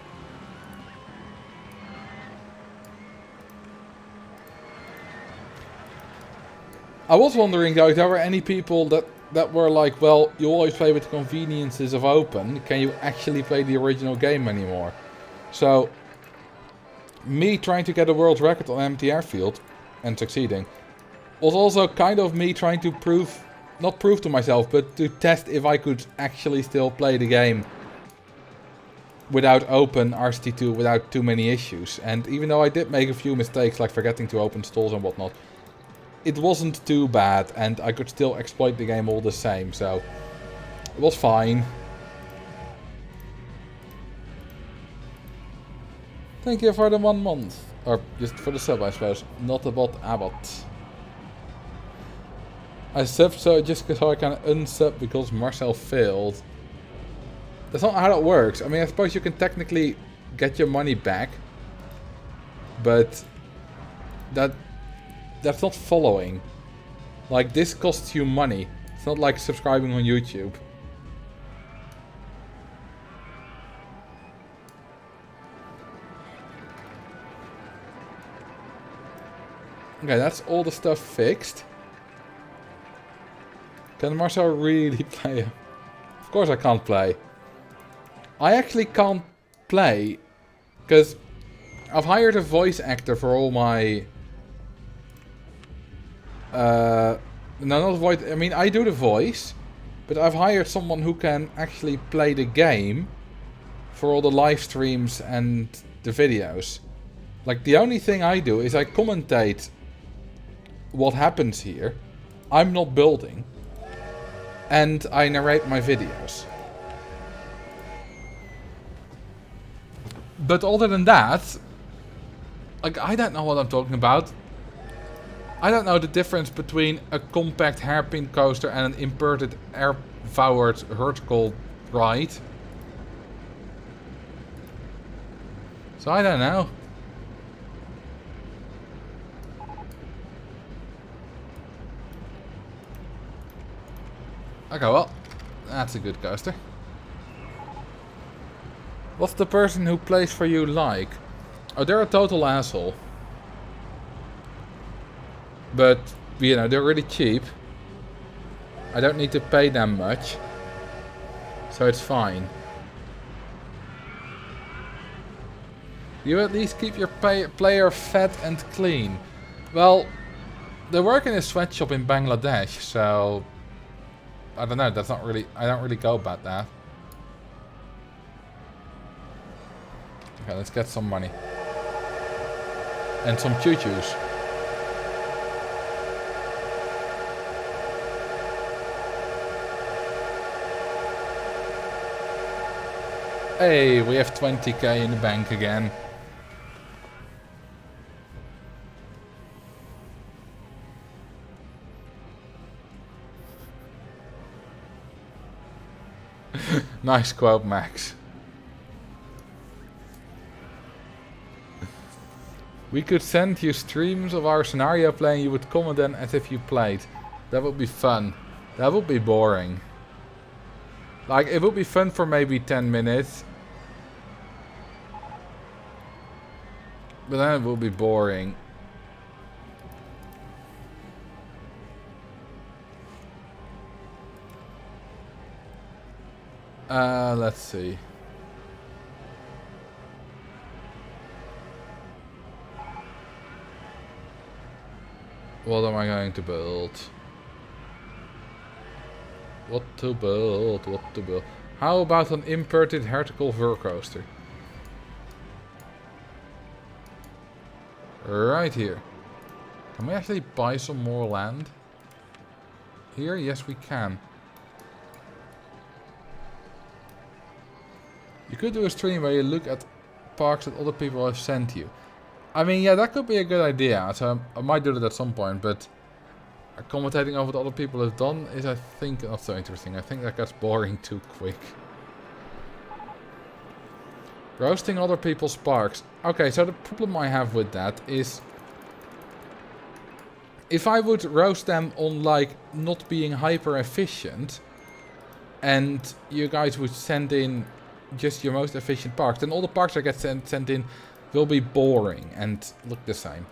I was wondering though if there were any people that that were like, well, you always play with the conveniences of open. Can you actually play the original game anymore? So, me trying to get a world record on empty airfield and succeeding was also kind of me trying to not prove to myself, but to test if I could actually still play the game without open RCT2 without too many issues. And even though I did make a few mistakes, like forgetting to open stalls and whatnot, it wasn't too bad, and I could still exploit the game all the same, so it was fine. Thank you for the 1 month. Or just for the sub, I suppose. Not about Abbott. I subbed so I can unsub because Marcel failed. That's not how that works. I mean, I suppose you can technically get your money back, but that's not following. Like, this costs you money. It's not like subscribing on YouTube. Okay, that's all the stuff fixed. Can Marcel really play? Of course I can't play. I actually can't play because I've hired a voice actor for all my... no, not voice. I mean, I do the voice, but I've hired someone who can actually play the game for all the live streams and the videos. Like, the only thing I do is I commentate what happens here. I'm not building. And I narrate my videos. But other than that, like, I don't know what I'm talking about. I don't know the difference between a compact hairpin coaster and an inverted air-powered vertical ride. So I don't know. Okay, well, that's a good coaster. What's the person who plays for you like? Oh, they're a total asshole. But, you know, they're really cheap. I don't need to pay them much. So it's fine. You at least keep your player fat and clean. Well, they work in a sweatshop in Bangladesh, so... I don't know, that's not really... I don't really go about that. Okay, let's get some money. And some choo-choos. Hey, we have 20k in the bank again. Nice quote, Max. We could send you streams of our scenario play and you would comment then as if you played. That would be fun. That would be boring. Like, it would be fun for maybe 10 minutes. But then it would be boring. Let's see. What am I going to build? What to build? What to build? How about an inverted vertical coaster? Right here. Can we actually buy some more land? Here? Yes, we can. You could do a stream where you look at parks that other people have sent you. I mean, yeah, that could be a good idea. So I might do that at some point, but commentating over what other people have done is, I think, not so interesting. I think that gets boring too quick. Roasting other people's parks. Okay, so the problem I have with that is... if I would roast them on, like, not being hyper efficient, and you guys would send in just your most efficient parks, then all the parks that get sent in will be boring and look the same.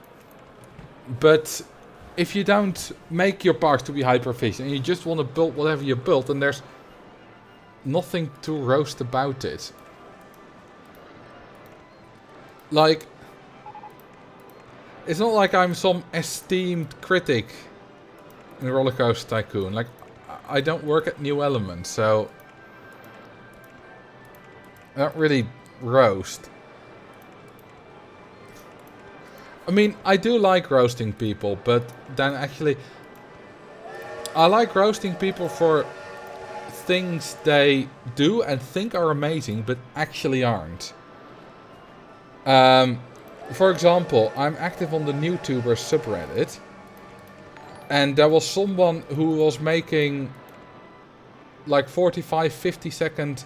But if you don't make your parks to be hyper efficient and you just want to build whatever you built, then there's nothing to roast about it. Like, it's not like I'm some esteemed critic in Roller Coaster Tycoon. Like, I don't work at New Element, so I don't really roast. I mean, I do like roasting people, but then actually I like roasting people for things they do and think are amazing, but actually aren't. For example, I'm active on the YouTubers subreddit, and there was someone who was making like 45-50 second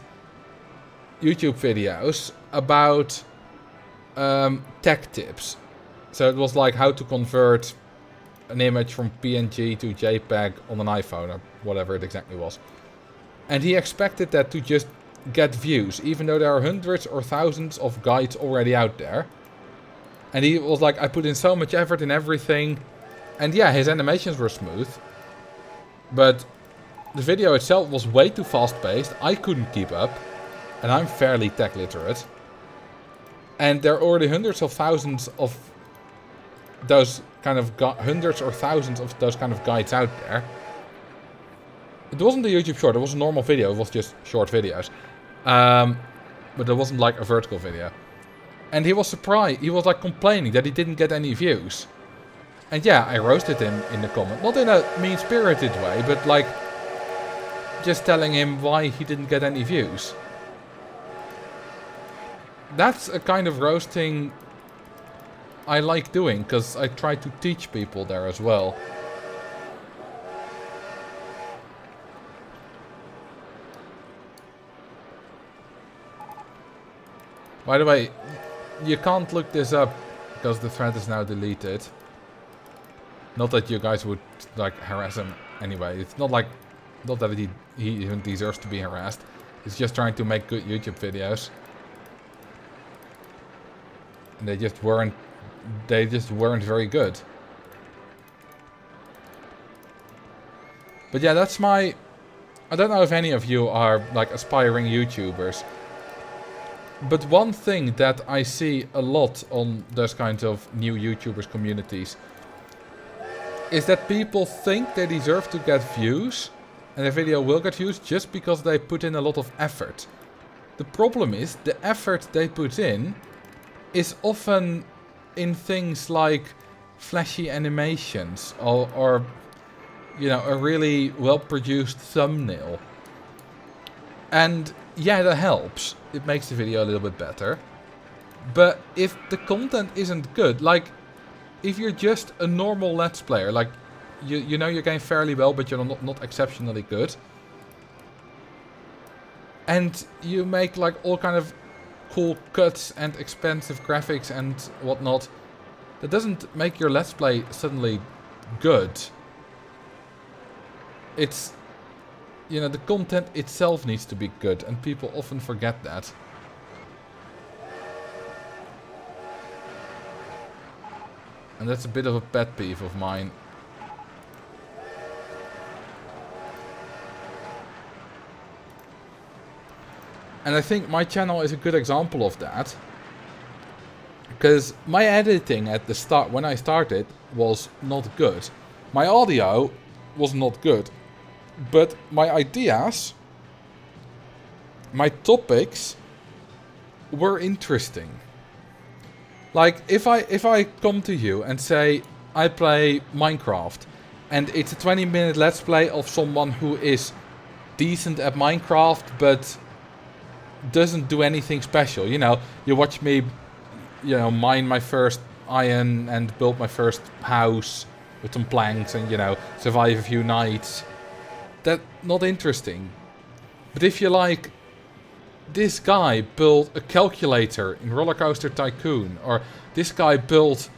YouTube videos about tech tips. So it was like how to convert an image from PNG to JPEG on an iPhone or whatever it exactly was. And he expected that to just get views, even though there are hundreds or thousands of guides already out there. And he was like, I put in so much effort in everything. And yeah, his animations were smooth. But the video itself was way too fast-paced. I couldn't keep up. And I'm fairly tech literate. And there are already hundreds of thousands of those kind of hundreds or thousands of those kind of guides out there. It wasn't a YouTube short, it was a normal video, it was just short videos. But it wasn't like a vertical video. And he was surprised, he was like complaining that he didn't get any views. And yeah, I roasted him in the comment. Not in a mean-spirited way, but like just telling him why he didn't get any views. That's a kind of roasting I like doing, because I try to teach people there as well. By the way, you can't look this up because the thread is now deleted. Not that you guys would like harass him anyway. It's not like, not that he even deserves to be harassed. He's just trying to make good YouTube videos. And they just weren't very good. But yeah, that's my... I don't know if any of you are like aspiring YouTubers. But one thing that I see a lot on those kinds of new YouTubers communities is that people think they deserve to get views and their video will get views just because they put in a lot of effort. The problem is the effort they put in is often in things like flashy animations or you know, a really well-produced thumbnail. And yeah, that helps. It makes the video a little bit better. But if the content isn't good, like if you're just a normal Let's Player, like you know your game fairly well, but you're not exceptionally good, and you make like all kind of cool cuts and expensive graphics and whatnot, that doesn't make your Let's Play suddenly good. It's, you know, the content itself needs to be good, and people often forget that. And that's a bit of a pet peeve of mine. And I think my channel is a good example of that. Because my editing at the start, when I started, was not good. My audio was not good. But my ideas, my topics, were interesting. Like, if I come to you and say, I play Minecraft, and it's a 20-minute Let's Play of someone who is decent at Minecraft, but doesn't do anything special. You know, you watch me, you know, mine my first iron and build my first house with some planks and, you know, survive a few nights. That's not interesting. But if you like, this guy built a calculator in Roller Coaster Tycoon, or this guy built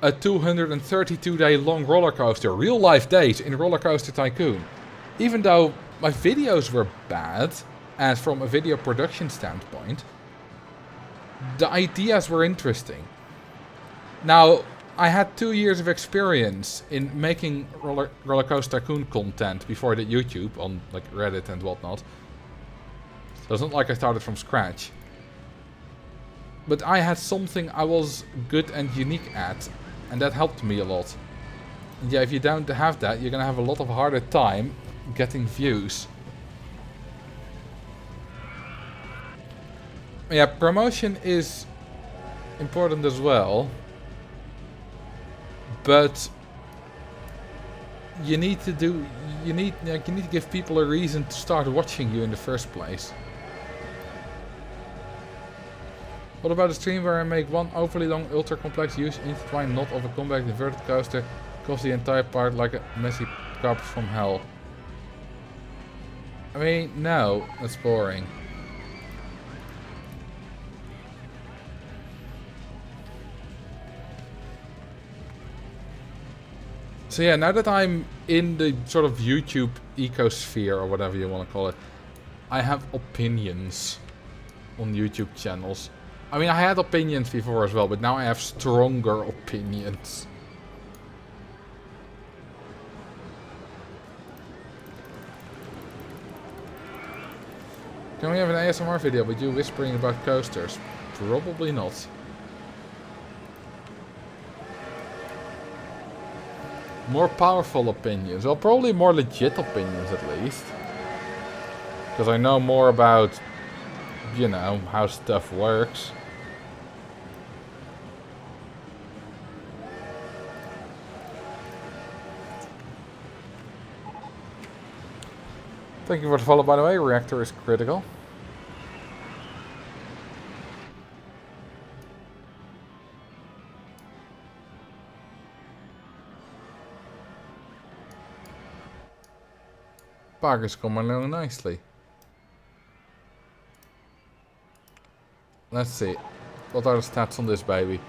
a 232-day long roller coaster, real life days in Roller Coaster Tycoon. Even though my videos were bad, and from a video production standpoint, the ideas were interesting. Now, I had 2 years of experience in making Roller Coaster Tycoon content before I did YouTube on like Reddit and whatnot. So it's not like I started from scratch. But I had something I was good and unique at, and that helped me a lot. And yeah, if you don't have that, you're gonna have a lot of harder time getting views. Yeah, promotion is important as well. But you need to give people a reason to start watching you in the first place. What about a stream where I make one overly long, ultra complex, huge intertwined knot of a compact inverted coaster, cause the entire part like a messy carpet from hell? I mean, no, that's boring. So yeah, now that I'm in the sort of YouTube ecosphere, or whatever you want to call it, I have opinions on YouTube channels. I mean, I had opinions before as well, but now I have stronger opinions. Can we have an ASMR video with you whispering about coasters? Probably not. More powerful opinions. Well, probably more legit opinions at least. Because I know more about, you know, how stuff works. Thank you for the follow, by the way. Reactor is critical. Park is coming along nicely. Let's see. What are the stats on this baby?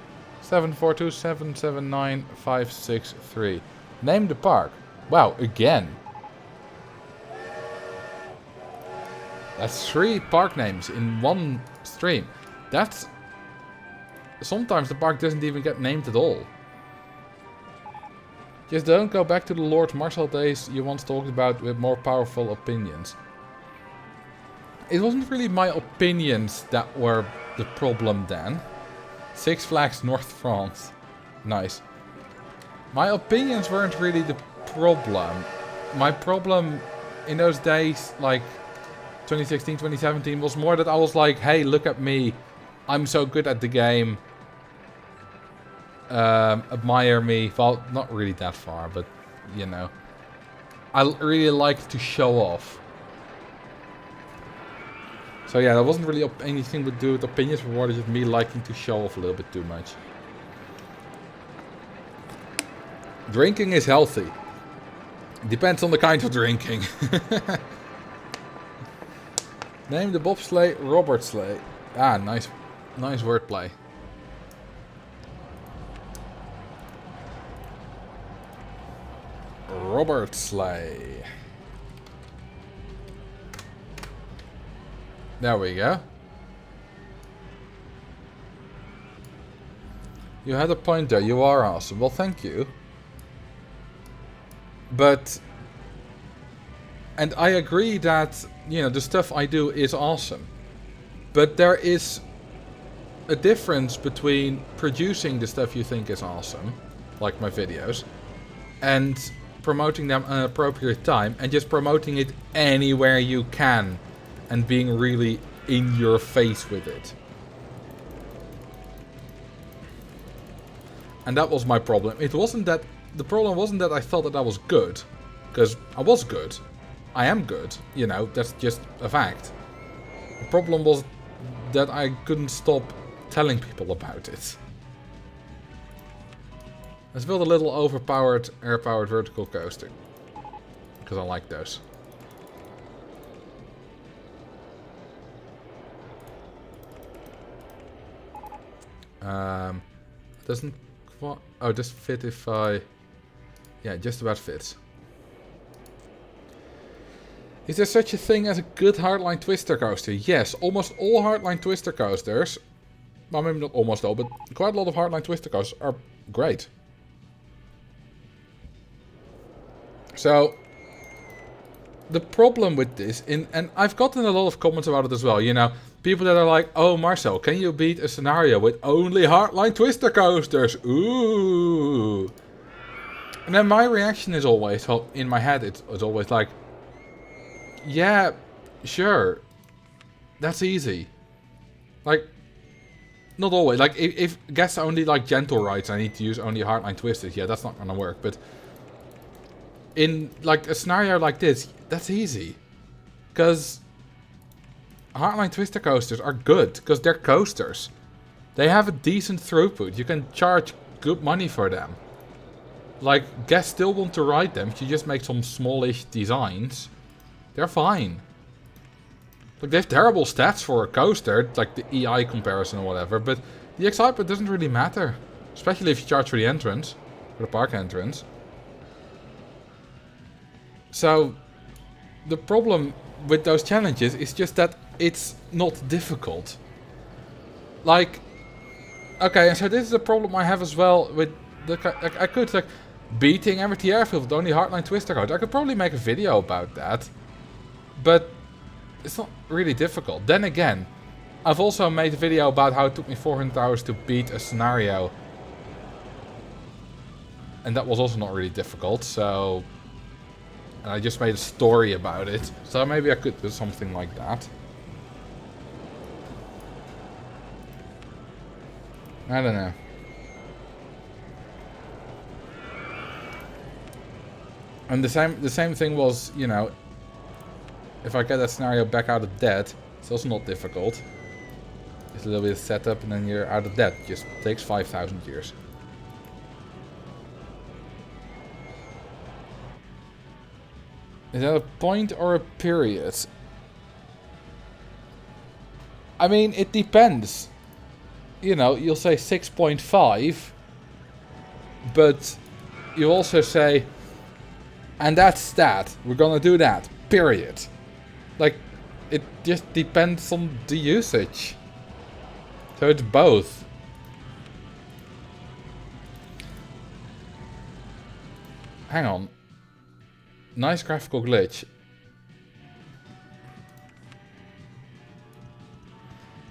742779563. Name the park. Wow, again. That's 3 park names in one stream. That's... Sometimes the park doesn't even get named at all. Just don't go back to the Lord Marcel days you once talked about with more powerful opinions. It wasn't really my opinions that were the problem then. Six Flags North France. Nice. My opinions weren't really the problem. My problem in those days, like 2016, 2017, was more that I was like, hey, look at me. I'm so good at the game. Admire me. Well, not really that far, but, you know. I really like to show off. So yeah, that wasn't really anything to do with opinions, but more just me liking to show off a little bit too much. Drinking is healthy. Depends on the kind of drinking. Name the bobsleigh Robert Sleigh. Ah, nice wordplay. Robert Sleigh. There we go. You had a point there. You are awesome. Well, thank you. But... And I agree that, you know, the stuff I do is awesome. But there is a difference between producing the stuff you think is awesome, like my videos, and promoting them at an appropriate time, and just promoting it anywhere you can, and being really in your face with it. And that was my problem. It wasn't that... The problem wasn't that I felt that I was good. Because I was good. I am good. You know, that's just a fact. The problem was that I couldn't stop telling people about it. Let's build a little overpowered, air-powered vertical coaster. Because I like those. Doesn't... Oh, just fit if I... Yeah, just about fits. Is there such a thing as a good hardline twister coaster? Yes, almost all hardline twister coasters... Well, maybe not almost all, but quite a lot of hardline twister coasters are great. So, the problem with this, and I've gotten a lot of comments about it as well, you know, people that are like, oh Marcel, can you beat a scenario with only hardline twister coasters? Ooh. And then my reaction is always, well, in my head it's always like, yeah, sure, that's easy. Like, not always. Like, if gets only like gentle rides, I need to use only hardline twisters. Yeah, that's not gonna work. But in like a scenario like this, that's easy, because hardline twister coasters are good because they're coasters. They have a decent throughput. You can charge good money for them. Like, guests still want to ride them. If you just make some smallish designs, they're fine. Like, they have terrible stats for a coaster, like the EI comparison or whatever, but the excitement doesn't really matter. Especially if you charge for the entrance, for the park entrance. So, the problem with those challenges is just that it's not difficult. Like, okay, and so this is a problem I have as well with the, like, I could, like, beating Amity Airfield with only hardline twister codes. I could probably make a video about that, but it's not really difficult. Then again, I've also made a video about how it took me 400 hours to beat a scenario, and that was also not really difficult, so... And I just made a story about it, so maybe I could do something like that. I don't know. And the same thing was, you know, if I get that scenario back out of debt, it's also not difficult. Just a little bit of setup and then you're out of debt. It just takes 5,000 years. Is that a point or a period? I mean, it depends. You know, you'll say 6.5, but you also say, and that's that. We're gonna do that. Period. Like, it just depends on the usage. So it's both. Hang on. Nice graphical glitch.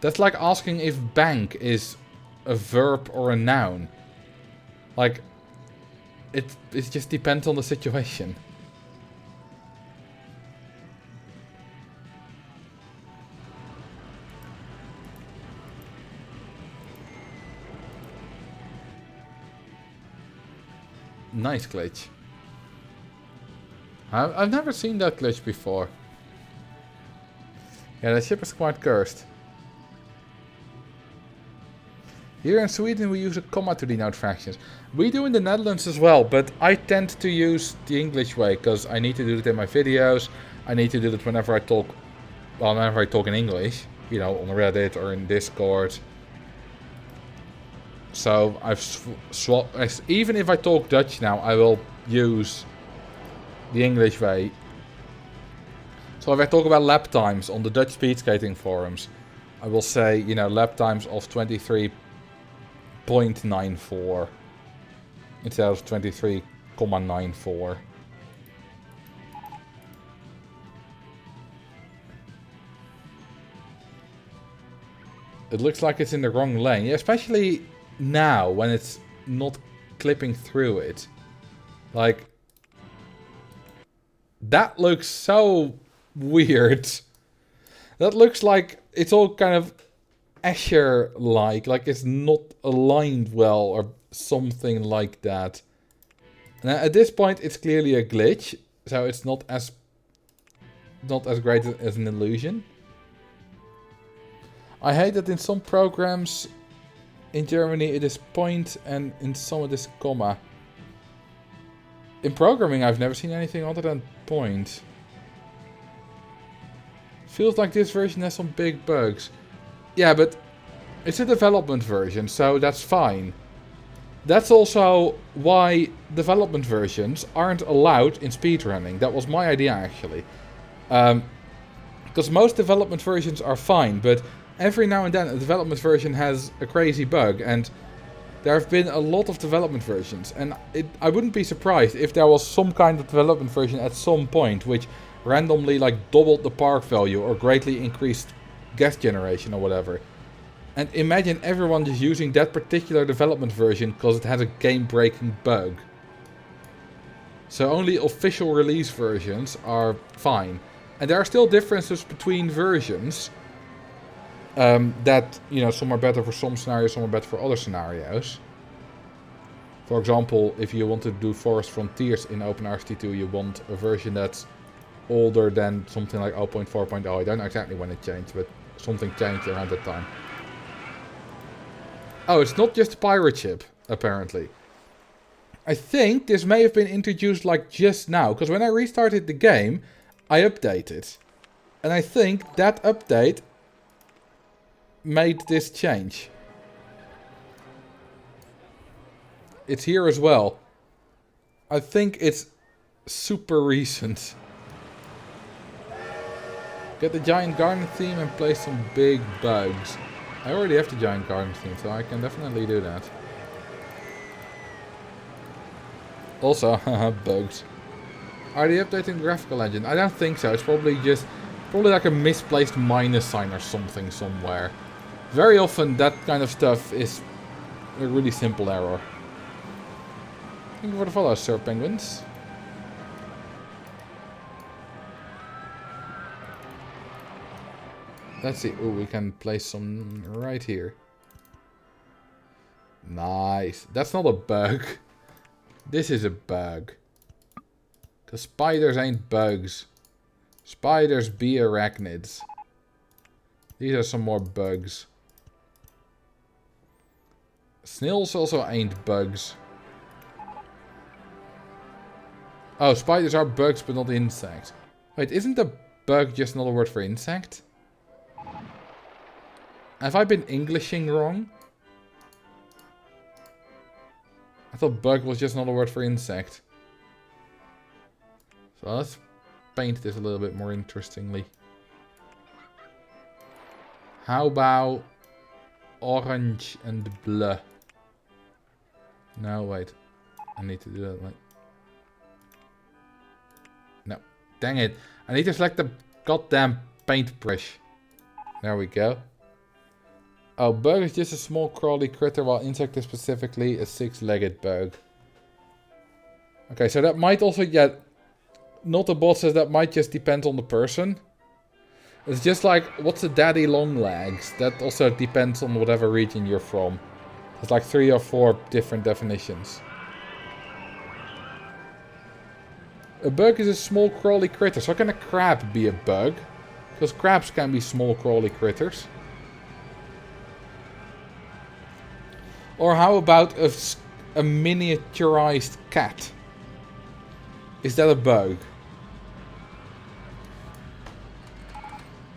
That's like asking if bank is a verb or a noun. Like, it just depends on the situation. Nice glitch. I've never seen that glitch before. Yeah, the ship is quite cursed. Here in Sweden we use a comma to denote fractions. We do in the Netherlands as well, but I tend to use the English way because I need to do it in my videos. I need to do it whenever I talk, well, whenever I talk in English, you know, on Reddit or in Discord. So I've swapped. Even if I talk Dutch now, I will use the English way. So if I talk about lap times on the Dutch speed skating forums, I will say, you know, lap times of 23.94 instead of 23,94. It looks like it's in the wrong lane, yeah, especially now when it's not clipping through it. Like, that looks so weird. That looks like it's all kind of Escher-like. Like it's not aligned well or something like that. Now at this point it's clearly a glitch. So it's not as great as an illusion. I hate that in some programs in Germany it is point and in some it is comma. In programming, I've never seen anything other than point. Feels like this version has some big bugs. Yeah, but it's a development version, so that's fine. That's also why development versions aren't allowed in speedrunning. That was my idea, actually. Because most development versions are fine, but every now and then a development version has a crazy bug, and there have been a lot of development versions, and I wouldn't be surprised if there was some kind of development version at some point which randomly like doubled the park value or greatly increased guest generation or whatever. And imagine everyone just using that particular development version because it has a game-breaking bug. So only official release versions are fine. And there are still differences between versions. That, you know, some are better for some scenarios, some are better for other scenarios. For example, if you want to do Forest Frontiers in OpenRCT2, you want a version that's older than something like 0.4.0. I don't know exactly when it changed, but something changed around that time. Oh, it's not just a pirate ship, apparently. I think this may have been introduced like just now, because when I restarted the game, I updated. And I think that update made this change. It's here as well. I think it's super recent. Get the giant garden theme and play some big bugs. I already have the giant garden theme, so I can definitely do that. Also, haha, bugs. Are they updating the graphical engine? I don't think so. It's probably like a misplaced minus sign or something somewhere. Very often that kind of stuff is a really simple error. Thank you for the follow, Sir Penguins. Let's see. Oh, we can place some right here. Nice. That's not a bug. This is a bug. Because spiders ain't bugs. Spiders be arachnids. These are some more bugs. Snails also ain't bugs. Oh, spiders are bugs but not insects. Wait, isn't a bug just another word for insect? Have I been Englishing wrong? I thought bug was just another word for insect. So let's paint this a little bit more interestingly. How about orange and blue? No, wait. I need to do that like... No. Dang it. I need to select the goddamn paintbrush. There we go. Oh, bug is just a small crawly critter, while insect is specifically a six-legged bug. Okay, so that might also get... Not the bot says that might just depend on the person. It's just like, what's a daddy long legs? That also depends on whatever region you're from. There's like 3 or 4 different definitions. A bug is a small crawly critter. So can a crab be a bug? Because crabs can be small crawly critters. Or how about a miniaturized cat? Is that a bug?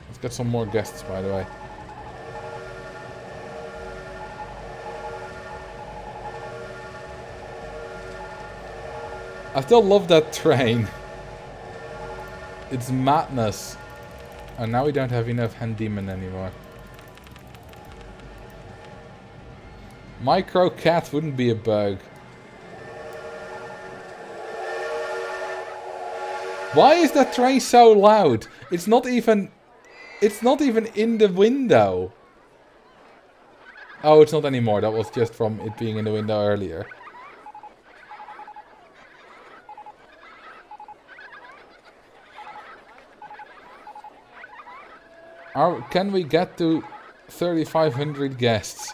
Let's get some more guests, by the way. I still love that train. It's madness. And now we don't have enough hand demon anymore. Micro cat wouldn't be a bug. Why is that train so loud? It's not even in the window. Oh, it's not anymore. That was just from it being in the window earlier. Can we get to 3,500 guests?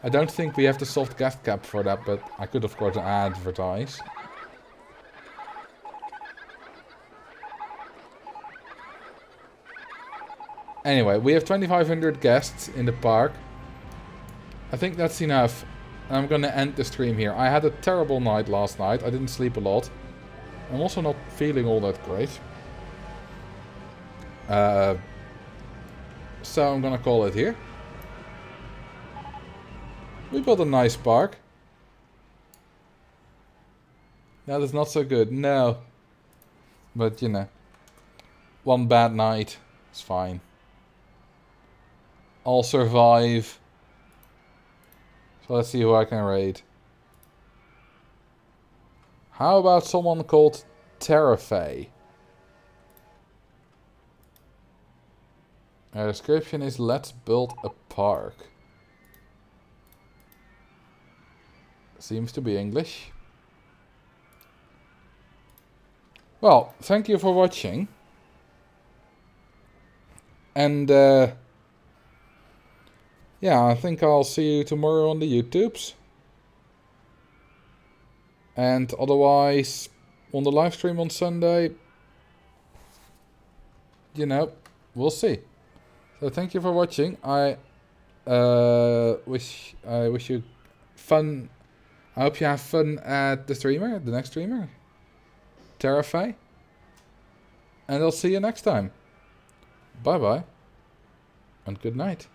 I don't think we have the soft guest cap for that, but I could of course advertise. Anyway, we have 2,500 guests in the park. I think that's enough. And I'm gonna end the stream here. I had a terrible night last night. I didn't sleep a lot. I'm also not feeling all that great. So I'm gonna call it here. We built a nice park. That is not so good, no. But, you know. One bad night. It's fine. I'll survive. So Let's see who I can raid. How about someone called Terrafay? Our description is let's build a park. Seems to be English. Well, thank you for watching. And yeah, I think I'll see you tomorrow on the YouTubes. And otherwise, on the live stream on Sunday, you know, we'll see. So thank you for watching. I wish you fun. I hope you have fun at the next streamer, Terrafay. And I'll see you next time. Bye bye, and good night.